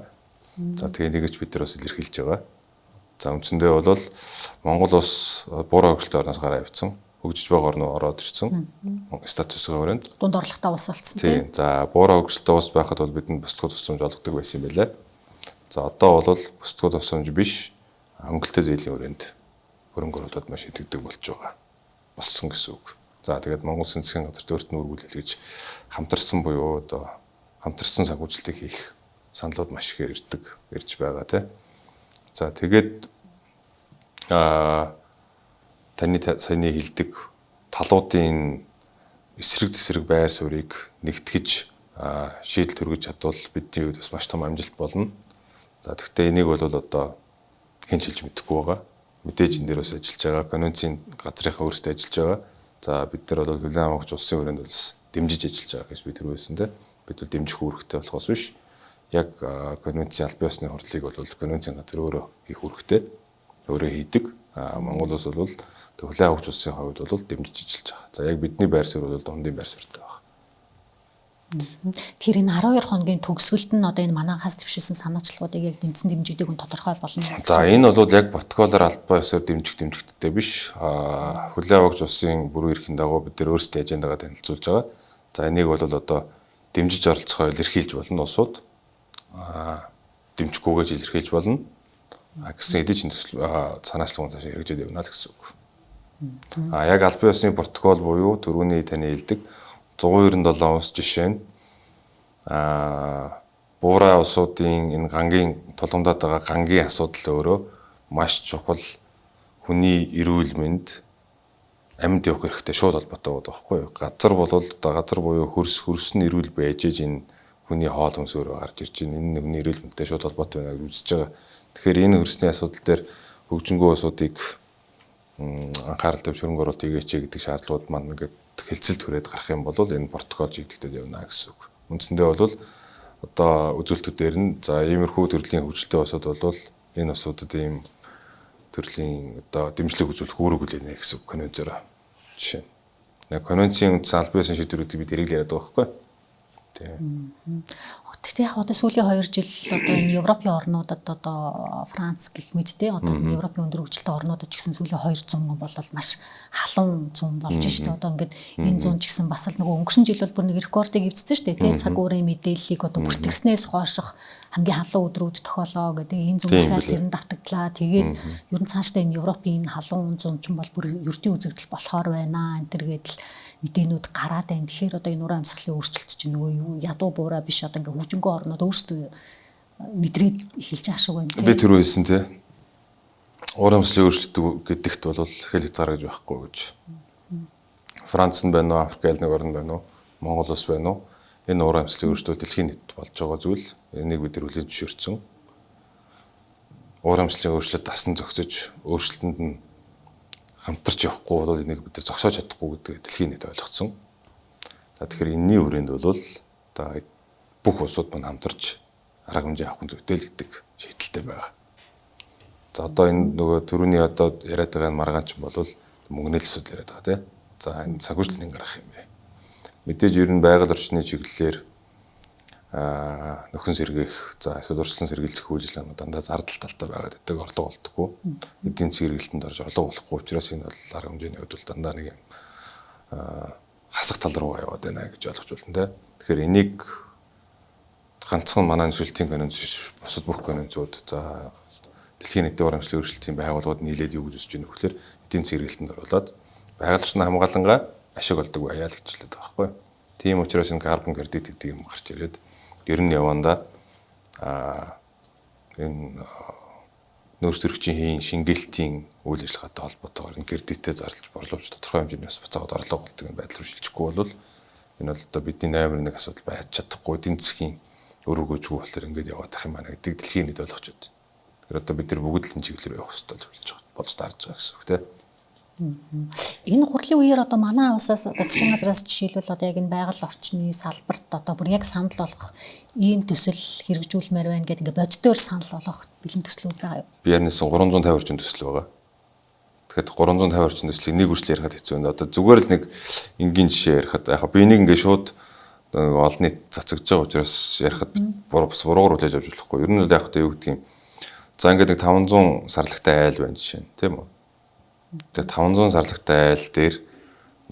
За тэгээ нэгэж бид нар бас илэрхийлж байгаа. За үндсэндээ бол Монгол улс буурай хөгжилтэй орноос гараа авцсан. Хөгжиж байгаа орноо ороод ирсэн. Статусгаа өрөөнд дунд орлоготой улс болсон тийм. За буурай хөгжилтэй улс байхад бол бидэнд бусдгоо тусламж олгодог байсан юм байлаа. За одоо бол бусдгоо тусламж биш хөнгөлтэй зээлийн өрөөнд хөрөнгө оруулалт маш идэвхтэй болж байгаа. Болсон гэсэн үг. За тэгээд Монгол Улсын засгийн газар өөрт нь үргэлжлэл гэж хамтарсан буюу одоо хамтарсан санхүүжилтийг хийх саналууд маш ихээр ирж байгаа тий. За тэгээд таны саяны хэлдэг талуудын эсрэг зэсрэг байр суурийг нэгтгэж шийдэл төргөж чадвал бидний хувьд бас маш том амжилт болно. За тэгвэл энийг бол одоо хэн ч хэлж мэдэхгүй байгаа. Мэдээж энэ дээр бас ажиллаж байгаа. Конвенцийн газрынхаа өөрсдөө ажиллаж байгаа. За бид нар бол хүлээн авахч улсын хүрээнд бол дэмжиж ажиллаж байгаа гэж бид тэр байсан те. Бид бол дэмжих үүрэгтэй болохоос биш. Яг конвенцийн албан ёсны хурлыг бол конвенцийн газар өөрөө хийх үүрэгтэй. Өөрөө хийдэг. Монгол улс бол хүлээн авахч улсын хувьд бол дэмжиж ажиллаж байгаа. За яг бидний байр суурь бол дундын байр суурьтай байна. Тэгэхээр энэ 12 хоногийн төгсгөлт нь одоо энэ манайхаас төвшүүлсэн санаачлалуудыг яг дэмжсэн дэмжигдэг нь тодорхой болно. За энэ бол яг протоколоор албан ёсоор дэмжигдэлтэй биш. Хүлээн авахч улсын бүрэн эрхийн дагуу бид нар өөрсдийн ажендагаа танилцуулж байгаа. За энийг бол одоо дэмжиж оролцохоо илэрхийлж болно улсууд. Дэмжихгүйгээж илэрхийлж болно. Гэсэн эдийн чинь санаачлалын цааш хэрэгжээд явна л гэсэн үг. Яг албан ёсны протокол буюу түрүүний таны хэлдэг 197 улс жишээ нь буурай улсуудын энэ гангийн тулгамдаад байгаа гангийн асуудал өөрөө маш чухал хүний эрүүл мэнд амьд явах хэрэгтэй шууд холбоотой байдаг байхгүй юу? Газар бол одоо газар буюу хөрсөн эрүүл байж энэ хүний хоол хүнс өөрөө гарч ирж байна. Энэ хүний эрүүл мэндтэй шууд холбоотой байна гэж үзэж байгаа. Тэгэхээр энэ хөрсний асуудал дээр хөгжингөө улсуудыг анхаарал тавьж хөрөнгө оруулалт хийгээч гэдэг шаардлагууд маань ингээд хэлцэл түрээд гарах юм бол энэ протокол жигдэгдэд явна гэсэн үг. Үндсэндээ бол одоо үзүүлэлтүүдээр нь за иймэрхүү төрлийн хөгжилтэй улсууд бол энэ улсуудад ийм төрлийн одоо дэмжлэг үзүүлэх үүрэг хүлээнэ гэсэн үг конвенцээр жишээ. Яг конвенцийн үндсэн албан ёсны шийдвэрүүдийг бид хэрэглээд байгаа байхгүй. Тийм. Гэхдээ яг одоо сүүлийн 2 жил одоо энэ Европын орнуудад одоо Франц гэх мэт те одоо Европын өндөр хөгжилтэй орнуудад ч гэсэн сүүлийн 200 мөн бол маш халуун зүүн болж штэ одоо ингээд энэ зүүн ч гэсэн бас л нөгөө өнгөрсөн жил бол бүр нэг рекордыг эвдсэн штэ те цаг уурын мэдээллийг одоо бүртгэснээс хойших хамгийн халуун өдрүүд тохиолоо гэдэг энэ зүүн дахиад тэрэн давтагдлаа тэгээд ер нь цаашдаа энэ Европын энэ халуун зүүн ч бол бүр ердийн үзэгдэл болохоор байна энэ төр гэдэл мэдээнүүд гараад байна. Тэгэхээр одоо энэ уран амьсгалын өөрчлөлт чинь нөгөө юу ядуу буураа биш одоо ингээ хөгжингөө орнууд өөрсдөө мэдрээд эхэлж байгаа шүү байна. Би түрүү хэлсэн те. Уран амьсгалын өөрчлөлт гэдэгт бол хэл хязгаар гэж байхгүй гэж. Франц нь байна уу, Африк аль нэг орн байна уу, Монгол улс байна уу? Энэ уран амьсгалын өөрчлөлт дэлхийн нийт болж байгаа зүйл. Энийг бид хүлээн зөвшөөрсөн. Уран амьсгалын өөрчлөлт дасан зогсож, өөрчлөлтөнд нь хамтарч явахгүй бол энийг бид зогсоож чадахгүй гэдэг дэлхийн нийт ойлгоцсон. За тэгэхээр энэний хүрээнд бол одоо бүх улсууд мань хамтарч арга хэмжээ авах зүйтэй л гэдэг шийдэлтэй байгаа. За одоо энэ нөгөө түрүүний одоо яриад байгаа маргаанч бол мөнгөний асуудал яриад байгаа тийм. За энэ санхүүжилтийн гарах юм бэ. Мэдээж ер нь байгаль орчны чиглэлээр нөхөн сэргээх, за эсвэл урьдчилан сэргийлэх үйл ажиллагаанууд дандаа зардал талтай байгаад байдаг, орлого олдоггүй. Эдийн засгийн хэрэгэлтэнд орж орлого олохгүй учраас энэ бол арга хэмжээний хувьд дандаа нэг юм хасах тал руу яваад байна гэж ойлгож байна те. Тэгэхээр энийг ганцхан манай нөхцөлтийн конвенц бусад бүх конвенцууд за дэлхийн нийтийн уран амьсгалын өөрчлөлтийн байгууллагууд нийлээд юу гэж үзэж байна вэ гэхээр эдийн засгийн хэрэгэлтэнд оруулаад байгаль орчны хамгаалангаа ашиг олдог байяа л гэж хэлээд байгаа байхгүй. Тийм учраас энэ карбон кредит гэдэг юм гарч ирээд ер нь яванда энэ нөөц төрөгчийн шингээлтийн үйл ажиллагаатай холбоотойгоор энэ кредиттэй зарлж борлуулж тодорхой хэмжээний бас буцаагаад орлого олдог байдал руу шилжихгүй бол энэ бол одоо бидний номер 1 асуудал байж чадахгүй эдийн засгийн өргөгөөжгүй болохоор ингэж яваад ах юм байна гэдэг дэлхийн нийт ойлгож байна. Тэгэхээр одоо бид нар бүгд л энэ чиглэлээр явах хэрэгтэй болж байгаа болж таарж байгаа гэсэн үг тийм. Энэ хурлын үеэр одоо манай улсаас засгийн газраас жишээлбэл одоо яг энэ байгаль орчны салбарт одоо бүр яг санал болгох ийм төсөл хэрэгжүүлмээр байна гэдэг ингээ боддоор санал болгох бэлэн төслүүд байгаа юу? Би ярнээс 350 орчим төсөл байгаа. Тэгэхэд 350 орчим төслийг нэг үржил ярихад хэцүү байна. Одоо зүгээр л нэг энгийн жишээ ярихад яг би энийг ингээ шууд олон нийт цацагдж байгаа учраас ярихад буруугаар хүлээж авч болохгүй. Ер нь л яг хөтэ юу гэдэг юм. За ингээд нэг 500 сарлагтай айл байна жишээ нь тийм үү? Тэгээ 500 сарлагтай айл дээр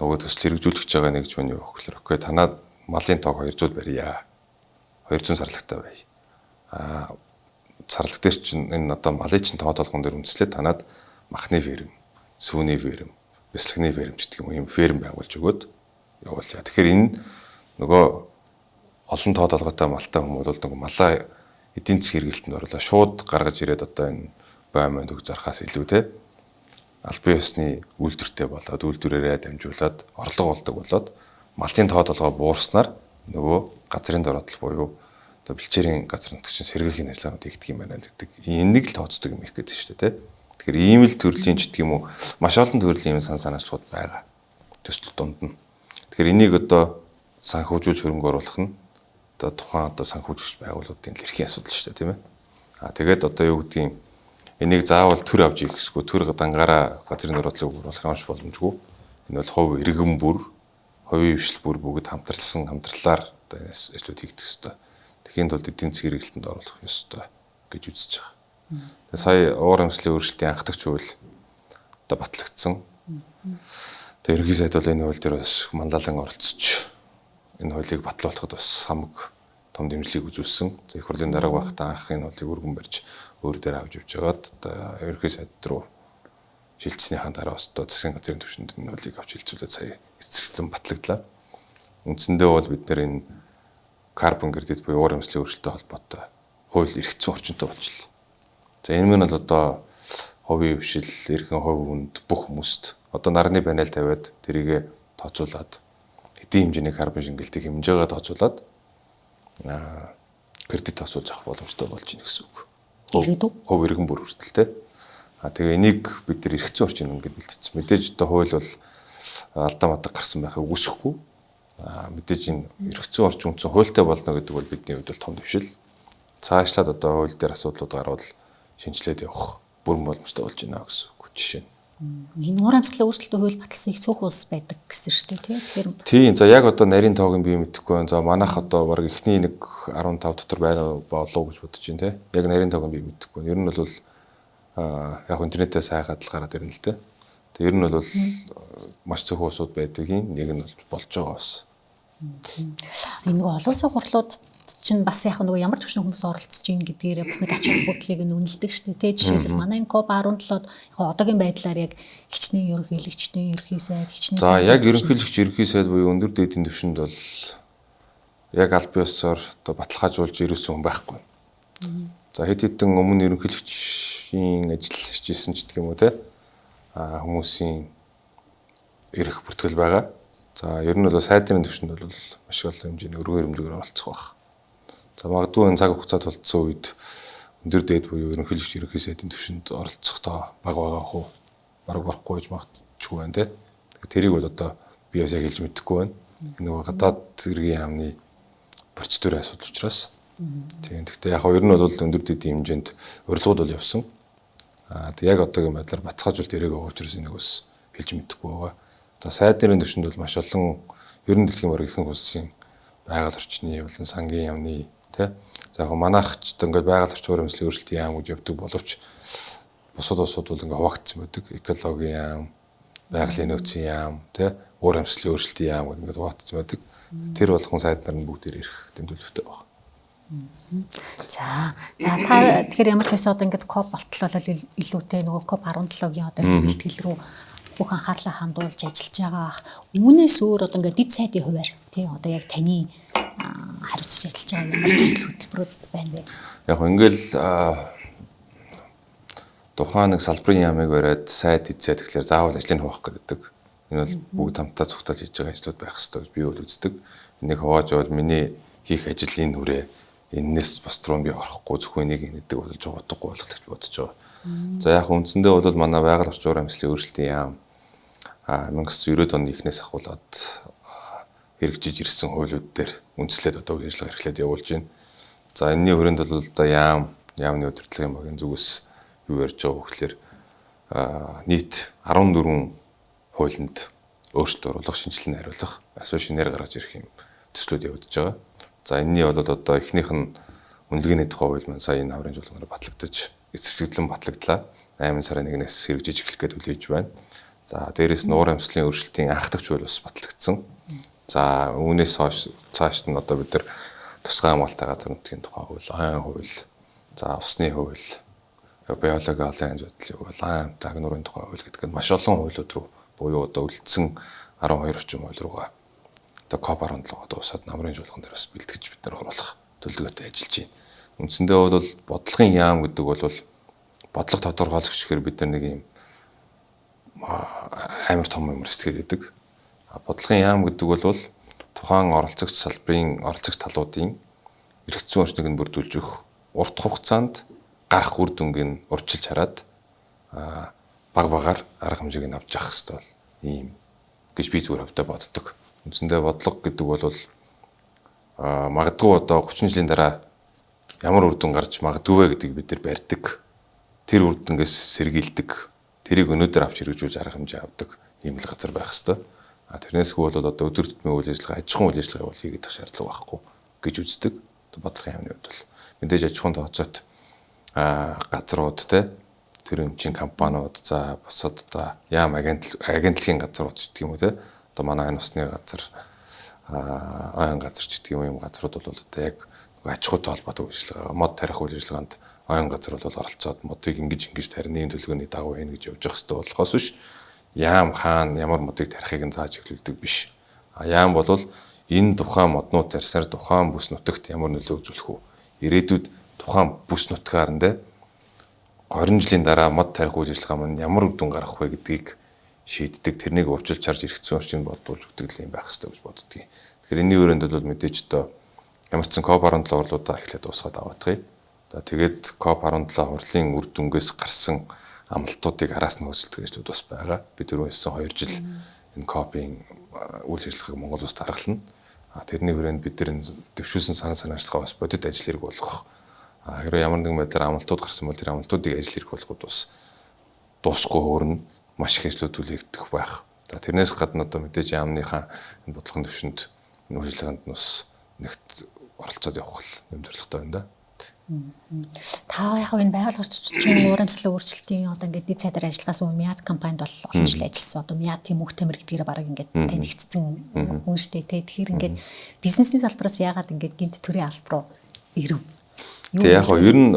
нөгөө төсөл хэрэгжүүлэх гэж байгаа нэг гэж байна юу гэхээр окей танаад малын тоог 200 барья. 200 сарлагтай бай. Сарлаг дээр чинь энэ одоо малын чинь тоо толгон дээр үндэслээд танаад махны ферм, сүүний ферм, бяцлагны ферм гэдэг юм уу, ийм ферм байгуулж өгөөд явуулъя. Тэгэхээр энэ нөгөө олон тоо толгойтой малтай хүмүүс бол нөгөө малаа эдийн засгийн хэрэгэлтэнд оруулаад шууд гаргаж ирээд одоо энэ байманд өг зархаас илүү те албан ёсны үйлдвэртэй болоод үйлдвэрээрээ дамжуулаад орлого олдог болоод малтын тоо толгой буурснаар нөгөө газрын дороотл буюу одоо бэлчээрийн газар нутгийн сэргээхийн ажиллагаанууд игдэг юм байна л гэдэг. Энийг л тооцдог юм их гэдэг шүү дээ, тэ. Тэгэхээр ийм л төрлийн ч гэдэг юм уу, маш олон төрлийн юм санаачлууд байгаа. Төсөл дунд нь. Тэгэхээр энийг одоо санхүүжүүлж хөрөнгө оруулах нь одоо тухайн одоо санхүүжигч байгууллагын л эрхийн асуудал шүү дээ, тийм ээ. Тэгээд одоо юу гэдгийг энийг заавал төр авч ийх гэсгүй төр дангаараа газрын дороотлыг оруулах юмш боломжгүй. Энэ бол хувь иргэн бүр, хувийн хвшил бүр бүгд хамтралаар одоо ажлууд хийгдэх ёстой. Тэхийн тулд эдийн засгийн хэрэгэлтэнд оруулах ёстой гэж үзэж байгаа. Тэгээ сая уур амьсгалын өөрчлөлтийн анхдагч хууль одоо батлагдсан. Тэгээ ерөнхий сайд бол энэ хууль дээр бас манлайлан оролцож энэ хуулийг батлуулахад бас хамаг том дэмжлэг үзүүлсэн. За их хурлын дарга байхдаа анх энэ хуулийг өргөн барьж өөр дээр авч явж байгаад одоо ерөнхий сайд руу шилжсэнийхаа дараа бас одоо засгийн газрын түвшинд энэ хуулийг авч хилцүүлээд сая эцэглэн батлагдлаа. Үндсэндээ бол бид нэр энэ карбон кредит буюу уур амьсгалын өөрчлөлттэй холбоотой хууль эргэцсэн орчинтой болчихлоо. За энэ мань бол одоо хувийн хвшил, эрхэн хувь хүнд бүх хүмүүст одоо нарны панел тавиад тэрийгэ тооцоолаад хэдийн хэмжээний карбон шингэлтийг хэмжээгээ тооцоолаад кредит асууж авах боломжтой болж ийн гэсэн үг. Хувь эргэн бүр хүртэл те. Тэгээ энийг бид нар эргэцсэн орчин ингээд бэлтгэсэн. Мэдээж одоо хууль бол алдаа мадаг гарсан байхыг үгүйсэхгүй. Мэдээж энэ эргэцсэн орчин үндсэн хуультай болно гэдэг бол бидний хувьд бол том дэвшил. Цаашлаад одоо хууль дээр асуудлууд гарвал шинжилээд явах бүрэн боломжтой болж байна гэсэн үг жишээ нь. Энэ уур амьсгалын өөрчлөлтийн хууль баталсан их цөөх улс байдаг гэсэн шүү дээ, тэгэхээр тийм. За яг одоо нарийн тоогийн би мэдэхгүй байна. За манайх одоо баг эхний нэг 15 дотор байна болов гэж бодож байна те. Яг нарийн тоогийн би мэдэхгүй байна. Ер нь бол яг интернетээс хайгаад л гараад ирнэ л те. Тэг ер нь бол маш цөөхөн улсууд байдгийн нэг нь болж байгаа бас. Энэ олон улсын хурлууд чинь бас яг нөгөө ямар төвшин хүмүүс оролцож ийн гэдгээр бас нэг ач холбогдлыг нь үнэлдэг шүү дээ. Тэ жишээлбэл манай энэ COP17-д яг одоогийн байдлаар яг хичнээн ерөнхийлөгчдийн ерөнхий сайд хичнээн. За яг ерөнхийлөгч ерөнхий сайд буюу өндөр дээдийн түвшинд бол яг аль биесээр одоо баталгаажуулж ирсэн хүн байхгүй. За хэд хэдэн өмнө ерөнхийлөгчийн ажил хийжсэн ч гэх юм уу те. Хүмүүсийн эрх бүртгэл байгаа. За ер нь бол сайдрын түвшинд бол маш олон хэмжээний өргөн хэмжээгээр оролцох баг. За магадгүй энэ цаг хугацаанд болцсон үед өндөр дээд буюу ерөнхийлөгч ерөнхий сайдын түвшинд оролцохдоо бага хөө бараг орохгүй гэж магадгүй байна те. Тэрийг бол одоо би бас яг хэлж мэдэхгүй байна. Нөгөө гадаад зэргийн яамны процедурын асуудал учраас. Тийм. Гэхдээ яг ер нь бол өндөр дээдийн хэмжээнд урилгууд бол явсан. Тэг яг одоогийн байдлаар баталгаажуулалт ирээгүй байгаа учраас энийг бас хэлж мэдэхгүй байгаа. За сайдрын түвшинд бол маш олон ер нь дэлхийн бараг ихэнх улсын байгаль орчны болон сангийн яамны тэ. За яг манайх ч ингээд байгаль орчин уур амьсгалын өөрчлөлтийн яам гэж явдаг боловч бусад улсууд бол ингээд хуваагдсан байдаг. Экологийн яам, байгалийн нөөцийн яам, тэ уур амьсгалын өөрчлөлтийн яам гэдэг ингээд хуваагдсан байдаг. Тэр болгон сайд нар нь бүгдээр ирэх тэмдэглэлтэй байна. За та тэгэхээр ямар ч байсан одоо ингээд COP болтлоо илүүтэй нөгөө COP17-гийн одоо бэлтгэл рүү бүх анхаарлаа хандуулж ажиллаж байгаа ах. Үүнээс өөр одоо ингээд дэд сайдын хуваар тий одоо яг таны хариуцж ажиллаж байгаа ямар төсөл хөтөлбөрүүд байна вэ? Яг ингээл тухайн нэг салбарын яамыг бариад сайд дэд сайд тэгэхээр заавал ажлыг хуваах гэдэг. Энэ бол бүгд хамтдаа цугталж хийж байгаа ажлууд байх хэрэгтэй гэж би бол үздэг. Энийг хувааж явал миний хийх ажлын хүрээ энэс бос руу би орохгүй зөвхөн энийг нэдэг болж байгаа утгагүй болгох гэж бодож байгаа. За яг үндсэндээ бол манай байгаль орчин уур амьсгалын өөрчлөлтийн яам 1990 оны эхнээс ахуулаад хэрэгжиж ирсэн хуулиуд дээр үндэслээд одоо ажиллагаа эрхлээд явуулж байна. За энэний хүрээнд бол одоо яамны удирдлагын багийн зүгээс юу ярьж байгаа вэ гэхээр нийт 14 хуулинд өөрчлөлт оруулах, шинжилгээ хариулах, асуу шинээр гаргаж ирэх юм төслүүд явагдаж байгаа. За энэний бол одоо эхнийх нь үнэлгээний тухай хууль маань сая энэ хаврын жуулгаараа батлагдаж эцэглэн батлагдлаа. 8 сарын 1-ээс хэрэгжиж эхлэх гээд хүлээж байна. За дээрээс нь уур амьсгалын өөрчлөлтийн анхдагч хууль бас батлагдсан. За үүнээс хойш цааш нь одоо бид нар тусгай хамгаалалтай газар нутгийн тухай хууль, айн хууль, за усны хууль, биологийн олон янз бүрийн хууль, айн тагнуурын тухай хууль гэдэг нь маш олон хуулиуд руу буюу одоо үлдсэн 12 орчим хууль руугаа одоо COP17 дуусаад намрын жуулган дээр бас бэлтгэж бид нар оруулах төлөвлөгөөтэй ажиллаж байна. Үндсэндээ бол бодлогын яам гэдэг бол бодлого тодорхойлогч гэхээр бид нар нэг юм амар том юм сэтгэл гэдэг. Бодлогын яам гэдэг бол тухайн оролцогч салбарын оролцогч талуудын эрх зүйн орчныг нь бүрдүүлж өгөх урт хугацаанд гарах үр дүнгийн урьдчилж хараад баг багаар арга хэмжээг нь авч явах хэрэгтэй бол ийм гэж би зүгээр хөвдө боддог. Үндсэндээ бодлого гэдэг бол магадгүй одоо 30 жилийн дараа ямар үр дүн гарч магадгүй вэ гэдгийг бид нар барьдаг. Тэр үр дүнгээс сэргийлдэг. Тэрийг өнөөдөр авч хэрэгжүүлж арга хэмжээ авдаг ийм л газар байх хэрэгтэй. Тэрнээс хүү бол одоо өдөр тутмын үйл ажиллагаа, аж ахуйн үйл ажиллагаа бол хийгээд байх шаардлага байхгүй гэж үздэг. Бодлогын яамны хувьд бол мэдээж аж ахуйн тооцоот газрууд тэр өмчийн компаниуд за бусад одоо яам агентлагийн газрууд ч гэх юм уу одоо манай энэ усны газар ойн газар ч гэх юм газрууд бол одоо яг аж ахуйтай холбоотой үйлчлэг мод тарих үйл ажиллагаанд ойн газар бол оролцоод модыг ингэж тарины төлөвлөгөөний дагуу хийнэ гэж явж явах хэрэгтэй болохоос биш яам хаана ямар модыг тарихыг нь зааж эхлүүлдэг биш. Яам бол энэ тухайн моднууд тарьсаар тухайн бүс нутагт ямар нөлөө үзүүлэх вэ? Ирээдүйд тухайн бүс нутгаар нь 20 жилийн дараа мод тарих үйл ажиллагаа маань ямар үр дүн гарах вэ гэдгийг шийддэг. Тэрнийг урьдчилж чарж эргэцсэн орчинд бодуулж өгдөг юм байх хэрэгтэй гэж боддгийг. Тэгэхээр энэний өрөөнд бол мэдээж одоо ямар ч COP17 урлуудаа эхлээд дуусгаад аваадгыг. За тэгээд COP17 хурлын үр дүнгээс гарсан амлалтуудыг араас нь хөөцөлдөг гэж бас байгаа. Бид түрүүнээс 2 жил энэ COP-ийн үйл ажиллагааг Монгол улсад харгална. Тэрний хүрээнд бид нар дэвшүүлсэн санаа санаачлагаа бас бодит ажил хэрэг болгох. Хэрвээ ямар нэгэн байдлаар амлалтууд гарсан бол тэр амлалтуудыг ажил хэрэг болгоход бас дуусахгүй өөрнө маш их ажлууд үлээгдэх байх. За тэрнээс гадна одоо мэдээж яамныхаа энэ бодлогын төвшөнд энэ үйлчлэгэнд бас нэгт оролцоод явах юм зорилготой байна да. Та яг энэ байгууллагын уур амьсгалын өөрчлөлтийн одоо ингээд дэд сайдаар ажиллахаас өмнө MIAT компанид бол олон жил ажилласан. Одоо MIAT мөнх тамир гэдгээр бараг ингээд танигдсан хүн штэ тэ. Тэгэхээр ингээд бизнесийн салбараас яагаад ингээд гинт төрийн албар руу ирэв? Тэгээ яг ер нь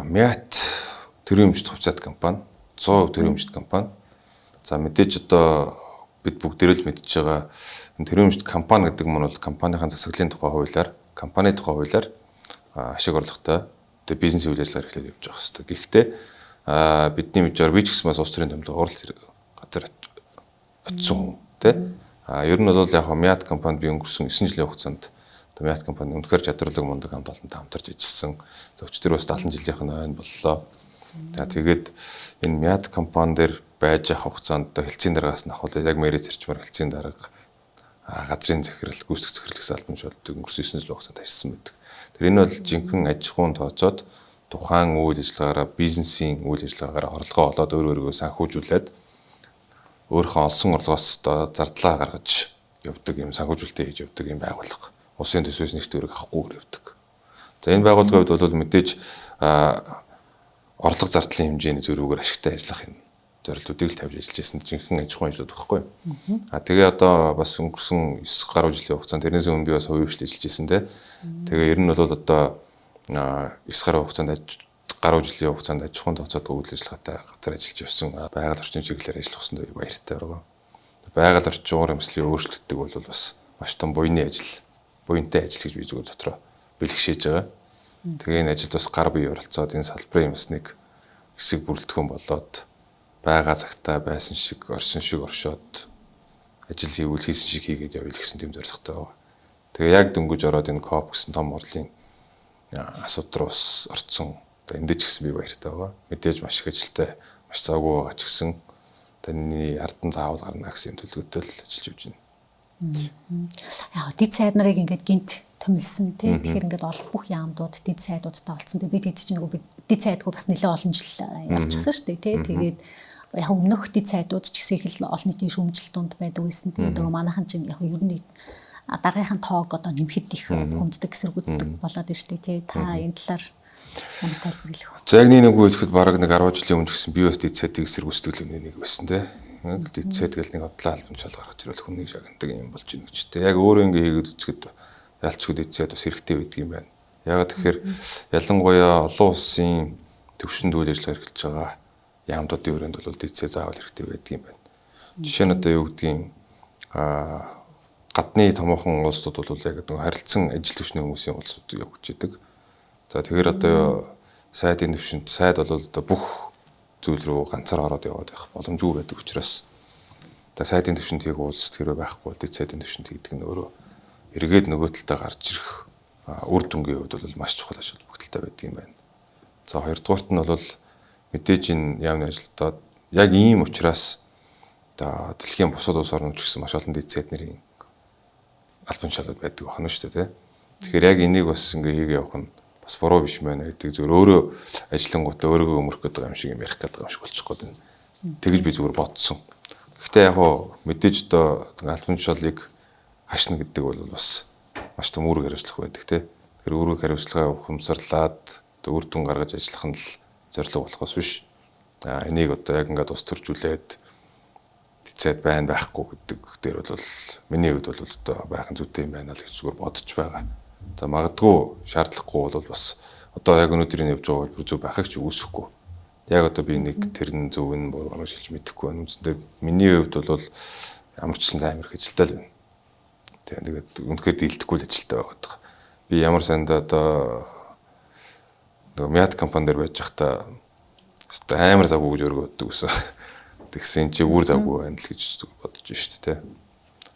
MIAT төрийн өмчт хувьцаат компани 100% төрийн өмчт компани. За мэдээж одоо бид бүгдээрээ л мэдж байгаа энэ төрийн өмчт компани гэдэг нь бол компанийн засаглалын тухай хуулиар компани тухай хуулиар ашиг орлоготой тэгээ бизнес үйл ажиллагаа эрхлээд явж байгаа хэрэгтэй. Гэхдээ бидний мэдээр би ч гэсэн бас улс төрийн томилго урал газар очсон хүн тий. Ер нь бол яг MIAT компанид би өнгөрсөн 9 жилийн хугацаанд MIAT компани үнэхээр чадварлаг мундаг хамт олонтой хамтарч ажилласан. Зөвчтөр бас 70 жилийнх нь ойн боллоо. Тэгээд энэ MIAT компани дээр байж явах хугацаанд хэлцээний дараагаас нь ахвал яг мэрэ зарчмаар хэлцээний дарга газрын захирал гүйцэтгэх захирлах салбарын шалддаг өнгөрсөн 9 жилийн хугацаанд ажилласан байдаг. Тэр энэ бол жинхэнэ аж ахуйн тооцоод тухайн үйл ажиллагаараа бизнесийн үйл ажиллагаараа орлогоо олоод өөрөөрөө санхүүжүүлээд өөрийнхөө олсон орлогоос зардлаа гаргаж явдаг юм санхүүжүүлэлтээ хийж явдаг юм байгууллага. Улсын төсвөөс нэг төгрөг авахгүйгээр явдаг. За энэ байгууллагын хувьд бол мэдээж орлого зардлын хэмжээний зөрүүгээр ашигтай ажиллах юм зорилтуудыг л тавьж ажиллаж байсан жинхэнэ аж ахуйн ажлууд багхгүй. Тэгээ одоо бас өнгөрсөн 9 гаруй жилийн хугацаанд тэрнээс өмнө би бас хувийн хвшил ажиллаж байсан те. Тэгээ ер нь бол одоо 9 гаруй жилийн хугацаанд аж ахуйн тооцоодгүй үйл ажиллагаатай газар ажиллаж явсан байгаль орчин чиглэлээр ажиллахсан баяртай байгаа. Байгаль орчин уур амьсгалын өөрчлөлтөд бол бас маш том буйнтай ажил гэж би зүгээр дотроо бэлгшээж байгаа. Тэгээ энэ ажилд бас гар бие оролцоод энэ салбарын бас нэг хэсэг бүрэлдэхүүн болоод байгаа цагтаа байсан шиг орсон шиг оршоод ажил хийсэн шиг хийгээд явъя гэсэн тийм зорилготой байгаа. Тэгээ яг дөнгөж ороод энэ COP гэсэн том урлын асуудал руу орцсон. Одоо эндэж гисэн би баяртай байгаа. Мэдээж маш их ажилтай, маш завгүй байгаа ч гэсэн таны ардан заавал гарна гэсэн төлөвлөгөөтэй л ажиллаж явж байна. Яг дэд сайд нарыг ингээд гинт томилсон тий. Тэгэхээр ингээд олон бүх яамдууд дэд сайдуудтай олцсон. Тэгээ бид хэд чинь нөгөө дэд сайдгүй бас нэлээд олон жил явчихсан шүү дээ тий. Тэгээд яг өмнөх дэд сайдууд ч гэсэн их л олон нийтийн шүүмжлэлт донд байдаг байсан. Тэгээд нөгөө манайхан чинь яг ер нь дараагын тоог одоо нэмэхэд их хүнддэг эсэргүүцдэг болоод байна шүү дээ тий. Та энэ талаар ямар тайлбар хэлэх вэ? За яг нэг үехэд бараг нэг 10 жилийн өмнө гэсэн би бас дэд сайдыг эсэргүүцдэг л нэг байсан тий. Дэд сайд гэл нэг одлоо албан шал гаргаж ирэл хүнийг шагнадаг юм болж байна гэж тий. Яг өөрөө ингэ хийгээд үзэхэд ялцгүй дэд сайд бас хэрэгтэй байдаг юм байна. Яг тэгэхээр ялангуяа олон улсын төвшөнд үйл ажиллагаа эрхэлж байгаа яамдуудын өрөөнд бол дэдсээ заавал хэрэгтэй байдаг юм байна. Жишээ нь одоо юу гэдгийг гадны томоохон улсууд бол яг одоо харилцан ажил төвчний хүмүүсийн улсууд явж идэг. За тэгэхээр одоо сайдын төвшөнд сайд бол одоо бүх зүйл рүү ганцаар ороод яваад байх боломжгүй байдаг учраас одоо сайдын төвшөнд тийг уулздаг байхгүй бол дэд сайдын төвшөнд гэдэг нь өөрөө эргээд нөгөө талдаа гарч ирэх үр дүнгийн хувьд бол маш чухал ач холбогдолтой байдаг юм байна. За хоёрдугаарт нь бол мэдээж энэ яамны ажилтнууд яг ийм учраас одоо дэлхийн бусад улс орнууд ч гэсэн маш олон дэд сайднэрийн албан тушаалууд байдаг байна шүү дээ. Тэгэхээр яг энийг бас ингээ хийгээ явах нь бас буруу биш мэн гэдэг зүгээр өөрөө ажиллангуудаа өөрийгөө өмөрөх гэдэг юм шиг юм ярих гэдэг юм шиг болчих гээд байна. Тэгж би зүгээр бодсон. Гэхдээ яг хоо мэдээж одоо албан тушаалыг хашна гэдэг бол бас маш том үүрэг хариуцлага байдаг те. Тэр үүрэг хариуцлагаа ухамсарлаад одоо үр дүн гаргаж ажиллах нь л зорилго болохоос биш. Энийг одоо яг ингээд ус төржүүлээд дэцэд байна байхгүй гэдэг дээр бол миний хувьд бол одоо байхын зүйтэй юм байна л гэж зүгээр бодож байгаа. За магадгүй шаардлахгүй бол бас одоо яг өнөөдрийн явж байгаа бүр зөв байхыг ч үүсэхгүй. Яг одоо би нэг тэрэн зөв нь буруу юм шилж мэдэхгүй байна. Үндсэндээ миний хувьд бол ямар ч сайн амирх ажилтаа л байна. Тэгээд үнэхээр дийлдэхгүй л ажилтаа байгаа. Би ямар санда одоо нөгөө Мят компани дээр байж байхдаа амар завгүй гэж өргөддөг гэсэн. Тэгсэн чи үр завгүй байна л гэж бодож шүү дээ.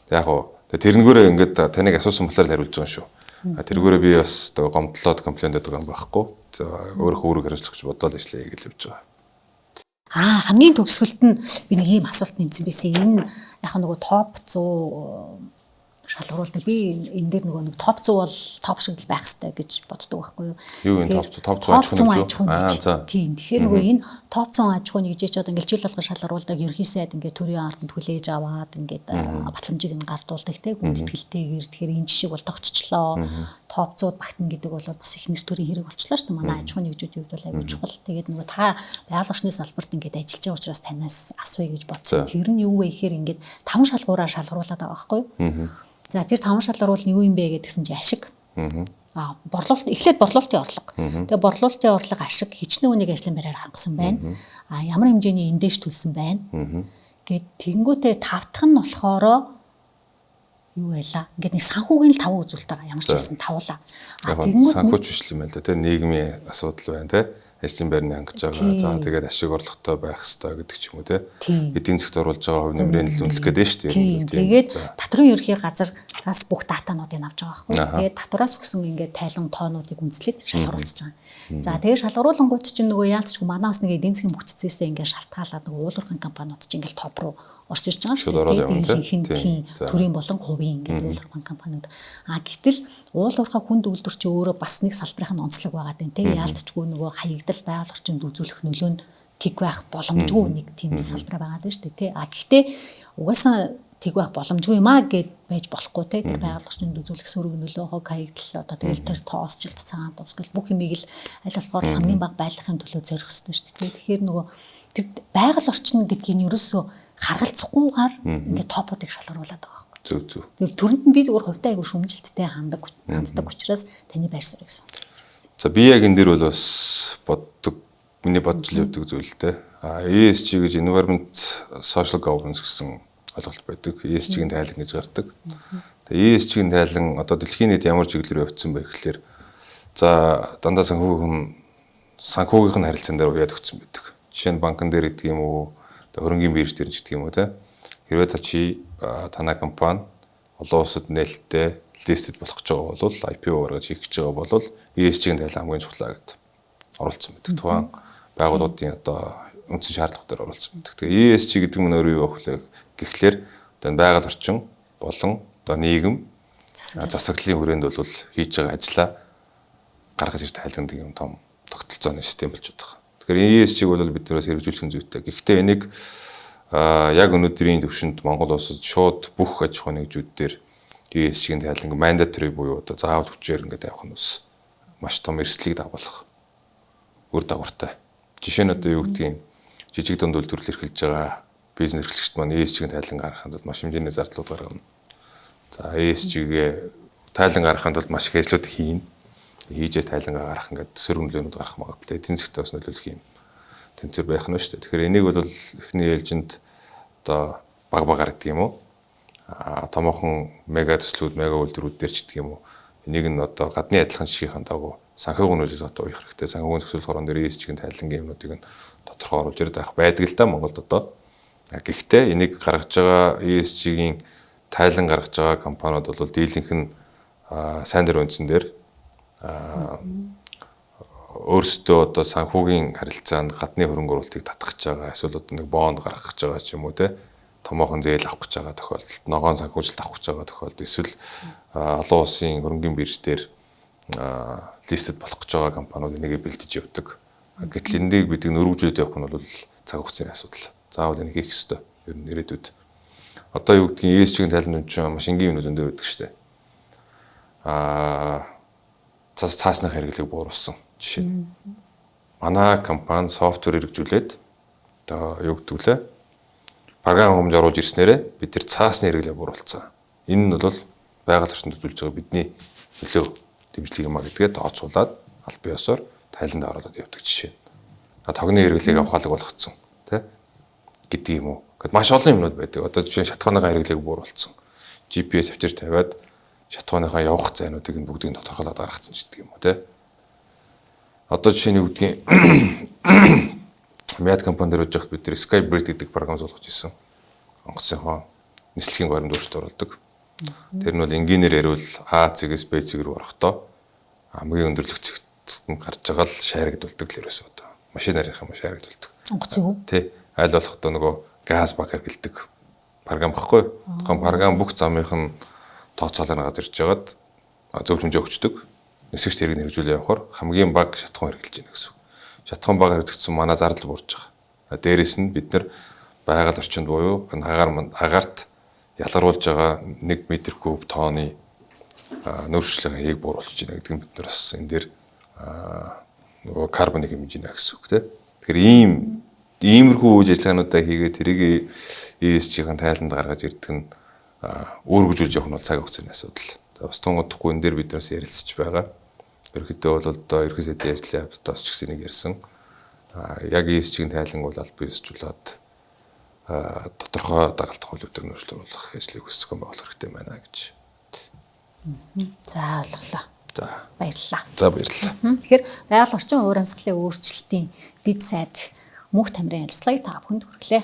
Яг хоо тэрнгүүрээ ингээд таныг асуусан болохоор хариулж байгаа шүү. Тэргүүрээ би бас гомдлоод комплейнд өгдөг юм байхгүй. За өөрөө үүрэг хариуцлагч бодоод ажиллая гэж явж байгаа. Хамгийн төгсгөлт нь би нэг ийм асуулт нэмсэн байсан. Энэ яг нөгөө топ 100 шалгаруулдаг. Би энэ дээр нөгөө нэг топ 100 бол топ шиг л байх хэрэгтэй гэж боддог байхгүй юу? Юу энэ топ 100 аж ахуйн тийм. Тэгэхээр нөгөө энэ топ 100 аж ахуйн гэж одоо ингээд жил болгон шалгаруулдаг ерхий сайд ингээд төрийн албанд хүлээж аваад ингээд батламжийг нь гардуулдаг те гүйцэтгэлтэйгээр тэгэхээр энэ жишээ бол тогтчлоо. Топ 100-д багтана гэдэг бол бас их нэр төрийн хэрэг болчихлоо шүү дээ. Манай аж ахуйн нэгжүүдийн хувьд бол аюул чухал. Тэгээд нөгөө та байгаль орчны салбарт ингээд ажиллаж байгаа учраас танаас асууя гэж бодсон. Тэр нь юу вэ гэхээр ингээд 5 шалгуураар шалгаруулад байгаа байхгүй юу? За тэр 5 шалгаруул нь юу юм бэ гэдгсэн чи ашиг. Борлуулалт эхлээд борлуулалтын орлого. Тэгээ борлуулалтын орлого ашиг хичнээн үнийг ажлын байраар хангасан байна. Ямар хэмжээний эндэж төлсөн байна. Гэт тэгэнгүүтээ тавтах нь болохоро юу байла? Ингээд нэг санхүүгийн л 5 үзүүлэлт байгаа. Ямар ч байсан тавлаа. Тэгэнгүүт санхүүч биш юм байл да. Тэр нийгмийн асуудал байна те. Ажлын байрны хангаж байгаа. За тэгээд ашиг орлоготой байх хэрэгтэй гэдэг ч юм уу те. Эдийн засгт оруулж байгаа хувь нэмрийн л үнэлэх гэдэг шүү дээ. Тэгээд татврын ерхий газраас бүх датануудыг авч байгаа байхгүй. Тэгээд татвараас өгсөн ингээд тайлан тоонуудыг үндэслээд шалгаруулж байгаа. За тэгээд шалгаруулангууд чинь нөгөө яалтчгүй манаас нэг эдийн засгийн бүтцээсээ ингээд шалтгаалаад нөгөө уулуурхайн компаниуд чинь ингээд топ руу орж ирж байгаа шүү дээ. Төрийн болон хувийн ингээд уулуурхайн компаниуд. Гэтэл уулуурхай хүнд үйлдвэр чи өөрөө бас нэг салбарын онцлог байгаа юм те. Яалтчгүй нөгөө хаягдал байгаль орчинд үзүүлэх нөлөө нь тэг байх боломжгүй нэг тийм салбар байгаа даа шүү дээ. Гэхдээ угаасаа тэг байх боломжгүй юм гэд байж болохгүй те. Байгаль орчинд үзүүлэх сөрөг нөлөө хог хаягдал одоо тэгэл тэр тоосчлт цагаан тоос гэл бүх юмыг л аль болохоор хамгийн бага байрлахын төлөө зорих хэрэгтэй шүү дээ. Тэгэхээр нөгөө тэр байгаль орчин гэдгийг нь ерөөсөө харгалзахгүйгээр ингээд топуудыг шалгаруулад байгаа байхгүй. Зөв. Тэр төрөнд нь би зүгээр хувьтай айгу шүмжилттэй ханддаг учраас таны байр суурийг сонсон. За би яг энэ дээр бол бас боддог, миний бодж явдаг зүйл л дээ. ESG гэж Environment Social Governance гэсэн ойлголт байдаг. ESG-ийн тайлан гэж гардаг. Тэгээ ESG-ийн тайлан одоо дэлхийн нийт ямар чиглэлээр явагдсан бэ гэхэлэр за дандаа санхүүгийнх нь харилцаан дээр уяад өгсөн байдаг. Жишээ нь банкн дээр гэдэг юм уу, хөрөнгийн бирж дээр ч гэдэг юм уу те. Хэрвээ та чи танай компани олон улсад нээлттэй листед болох гэж байгаа бол IPO гаргаж хийх гэж байгаа бол ESG-ийн тайлан хамгийн чухал гэдээ оруулсан байдаг. Тухайн байгууллагын одоо үндсэн шаардлагууд дээр оруулсан байдаг. Тэгээ ESG гэдэг нь өөрөө юу вэ гэхлээр одоо байгаль орчин болон одоо нийгэм засаглалын хүрээнд бол хийж байгаа ажлаа гаргаж ир тайландаг юм том тогтолцооны систем болж байгаа. Тэгэхээр ESG-г бол бид нэрээс хэрэгжүүлэх зүйтэй. Гэхдээ энийг яг өнөөдрийн төвшөнд Монгол улсад шууд бүх аж ахуйн нэгжүүд дээр ESG-ийн тайлан mandatory буюу одоо заавал хүчээр ингээд авах нь бас маш том эрсдлийг дагуулах үр дагавартай. Жишээ нь одоо юу гэдгийг жижиг дунд үйлдвэрлэл эрхэлж байгаа бизнес эрхлэгчид маань ESG-ийн тайлан гаргахад бол маш хэмжээний зардлууд гаргана. За ESG-гээ тайлан гаргахад бол маш их ажлууд хийн. Хийжээ тайлангаа гаргах ингээд сөрөг нөлөөнүүд гарах магадaltaй эдийн засгт бас нөлөөлөх юм. тэнцвэр байх нь шүү дээ. Тэгэхээр энийг бол эхний ээлжинд одоо багаар гэдэг юм уу? Томоохон мега төслүүд, мега үйлдвэрүүд дээр ч гэдэг юм уу? Энийг нь одоо гадны адилхан жишгийн дагуу санхүүгийн нөлөөс одоо уяах хэрэгтэй. Санхүүгийн зохицуулах орон дээр ESG-ийн тайлангийн юмнуудыг нь тодорхой оруулж ирээд байх байдаг л да Монголд одоо. Гэхдээ энийг гаргаж байгаа ESG-ийн тайлан гаргаж байгаа компаниуд бол дийлэнх нь сайн дээр үндсэн дээр өөрсдөө одоо санхүүгийн харилцаанд гадны хөрөнгө оруулалтыг татгах байгаа, эсвэл одоо нэг бонд гаргах гэж байгаа ч юм уу те томоохон зээл авах гэж байгаа тохиолдолд, ногоон санхүүжилт авах гэж байгаа тохиолдолд эсвэл олон улсын хөрөнгөний бирж дээр листед болох гэж байгаа компаниуд энийг бэлдэж явдаг. Гэтэл энийг бид өргөжүүлээд явах нь бол цаг хугацааны асуудал. Заавал энийг хийх ёстой. Ер нь ирээдүйд. Одоо юу гэдгийг ESG-ийн тайлбарч маш энгийн юм зөндөө байдаг шүү дээ. Цаасны хэрэглээг бууруулсан жишээ. Манай компани софтвер хэрэгжүүлээд одоо юу гэдэг лээ? Програм хэмжиж оруулж ирснээрээ бид тэр цаасны хэрэглээ бууруулсан. Энэ нь бол байгаль орчинд үзүүлж байгаа бидний нөлөө дэмжлэг юм а гэдгээ тооцоолаад аль биесээр тайланд оруулаад явдаг жишээ. Тогны хэрэглээг авахлаг болгоцсон тий гэдэг юм уу. Гэт маш олон юмнууд байдаг. Одоо жишээ нь шатхууныхаа хэрэглээг бууруулсан. GPS авчир тавиад шатхууныхаа явах зайнуудыг нь бүгдийг нь тодорхойлоод гаргацсан ч гэдэг юм уу тий. Одоо жишээ нь юу гэдгийг Мэд компани дээр үжигт бид нэр Skybird гэдэг програм суулгаж ирсэн. Онгоцынхоо нислэгийн горимд өөрчлөлт оруулдаг. Тэр нь бол энгийнээр ярил А цэгээс Б цэг рүү орохдоо хамгийн өндөрлөх зэгт гарч байгаа л шааригдуулдаг л ерөөсөө одоо машинаарийнхаа шааригдуулдаг. Онгоцыг үү? Тий. Айл болохдоо нөгөө газ баг хэргэлдэг програм багхгүй. Тухайн програм бүх замынх нь тооцоолоор гарч ирж байгаад зөвлөмж өгчдөг. Нисгч тэрэг хэрэгжүүлээ явахаар хамгийн бага шатхуун хэрглэж байна гэсэн. Шатхуун баг хэрэгжсэн манай зардал буурж байгаа. Дээрээс нь бид нар байгаль орчинд буюу агаарт ялгаруулж байгаа 1 м3 тонны нөршлөгийг бууруулж байна гэдэг нь бид нар бас энэ дээр нөгөө карбоныг хэмжиж байна гэсэн үг тийм. Тэгэхээр иймэрхүү үйл ажиллагаануудаа хийгээд тэрийг ESG-ийн тайланд гаргаж ирдэг нь өөргөжүүлж явах нь бол цаг хугацааны асуудал. Бас тунгуудахгүй энэ дээр бид нараас ярилцж байгаа. Ерөнхийдөө бол одоо ерхий сайдын ажлын хавтаас ч гэсэн нэг ярьсан. Яг ESG-ийн тайланг бол аль биесжүүлээд тодорхой дагалдах хууль өдөр нөөцлөл оруулах ажлыг хүсэх юм болох хэрэгтэй байна гэж. За ойлголоо. За баярлалаа. За баярлалаа. Тэгэхээр байгаль орчин уур амьсгалын өөрчлөлтийн дэд сайд мөнх тамирын ярилцлагыг та бүхэнд хүргэлээ.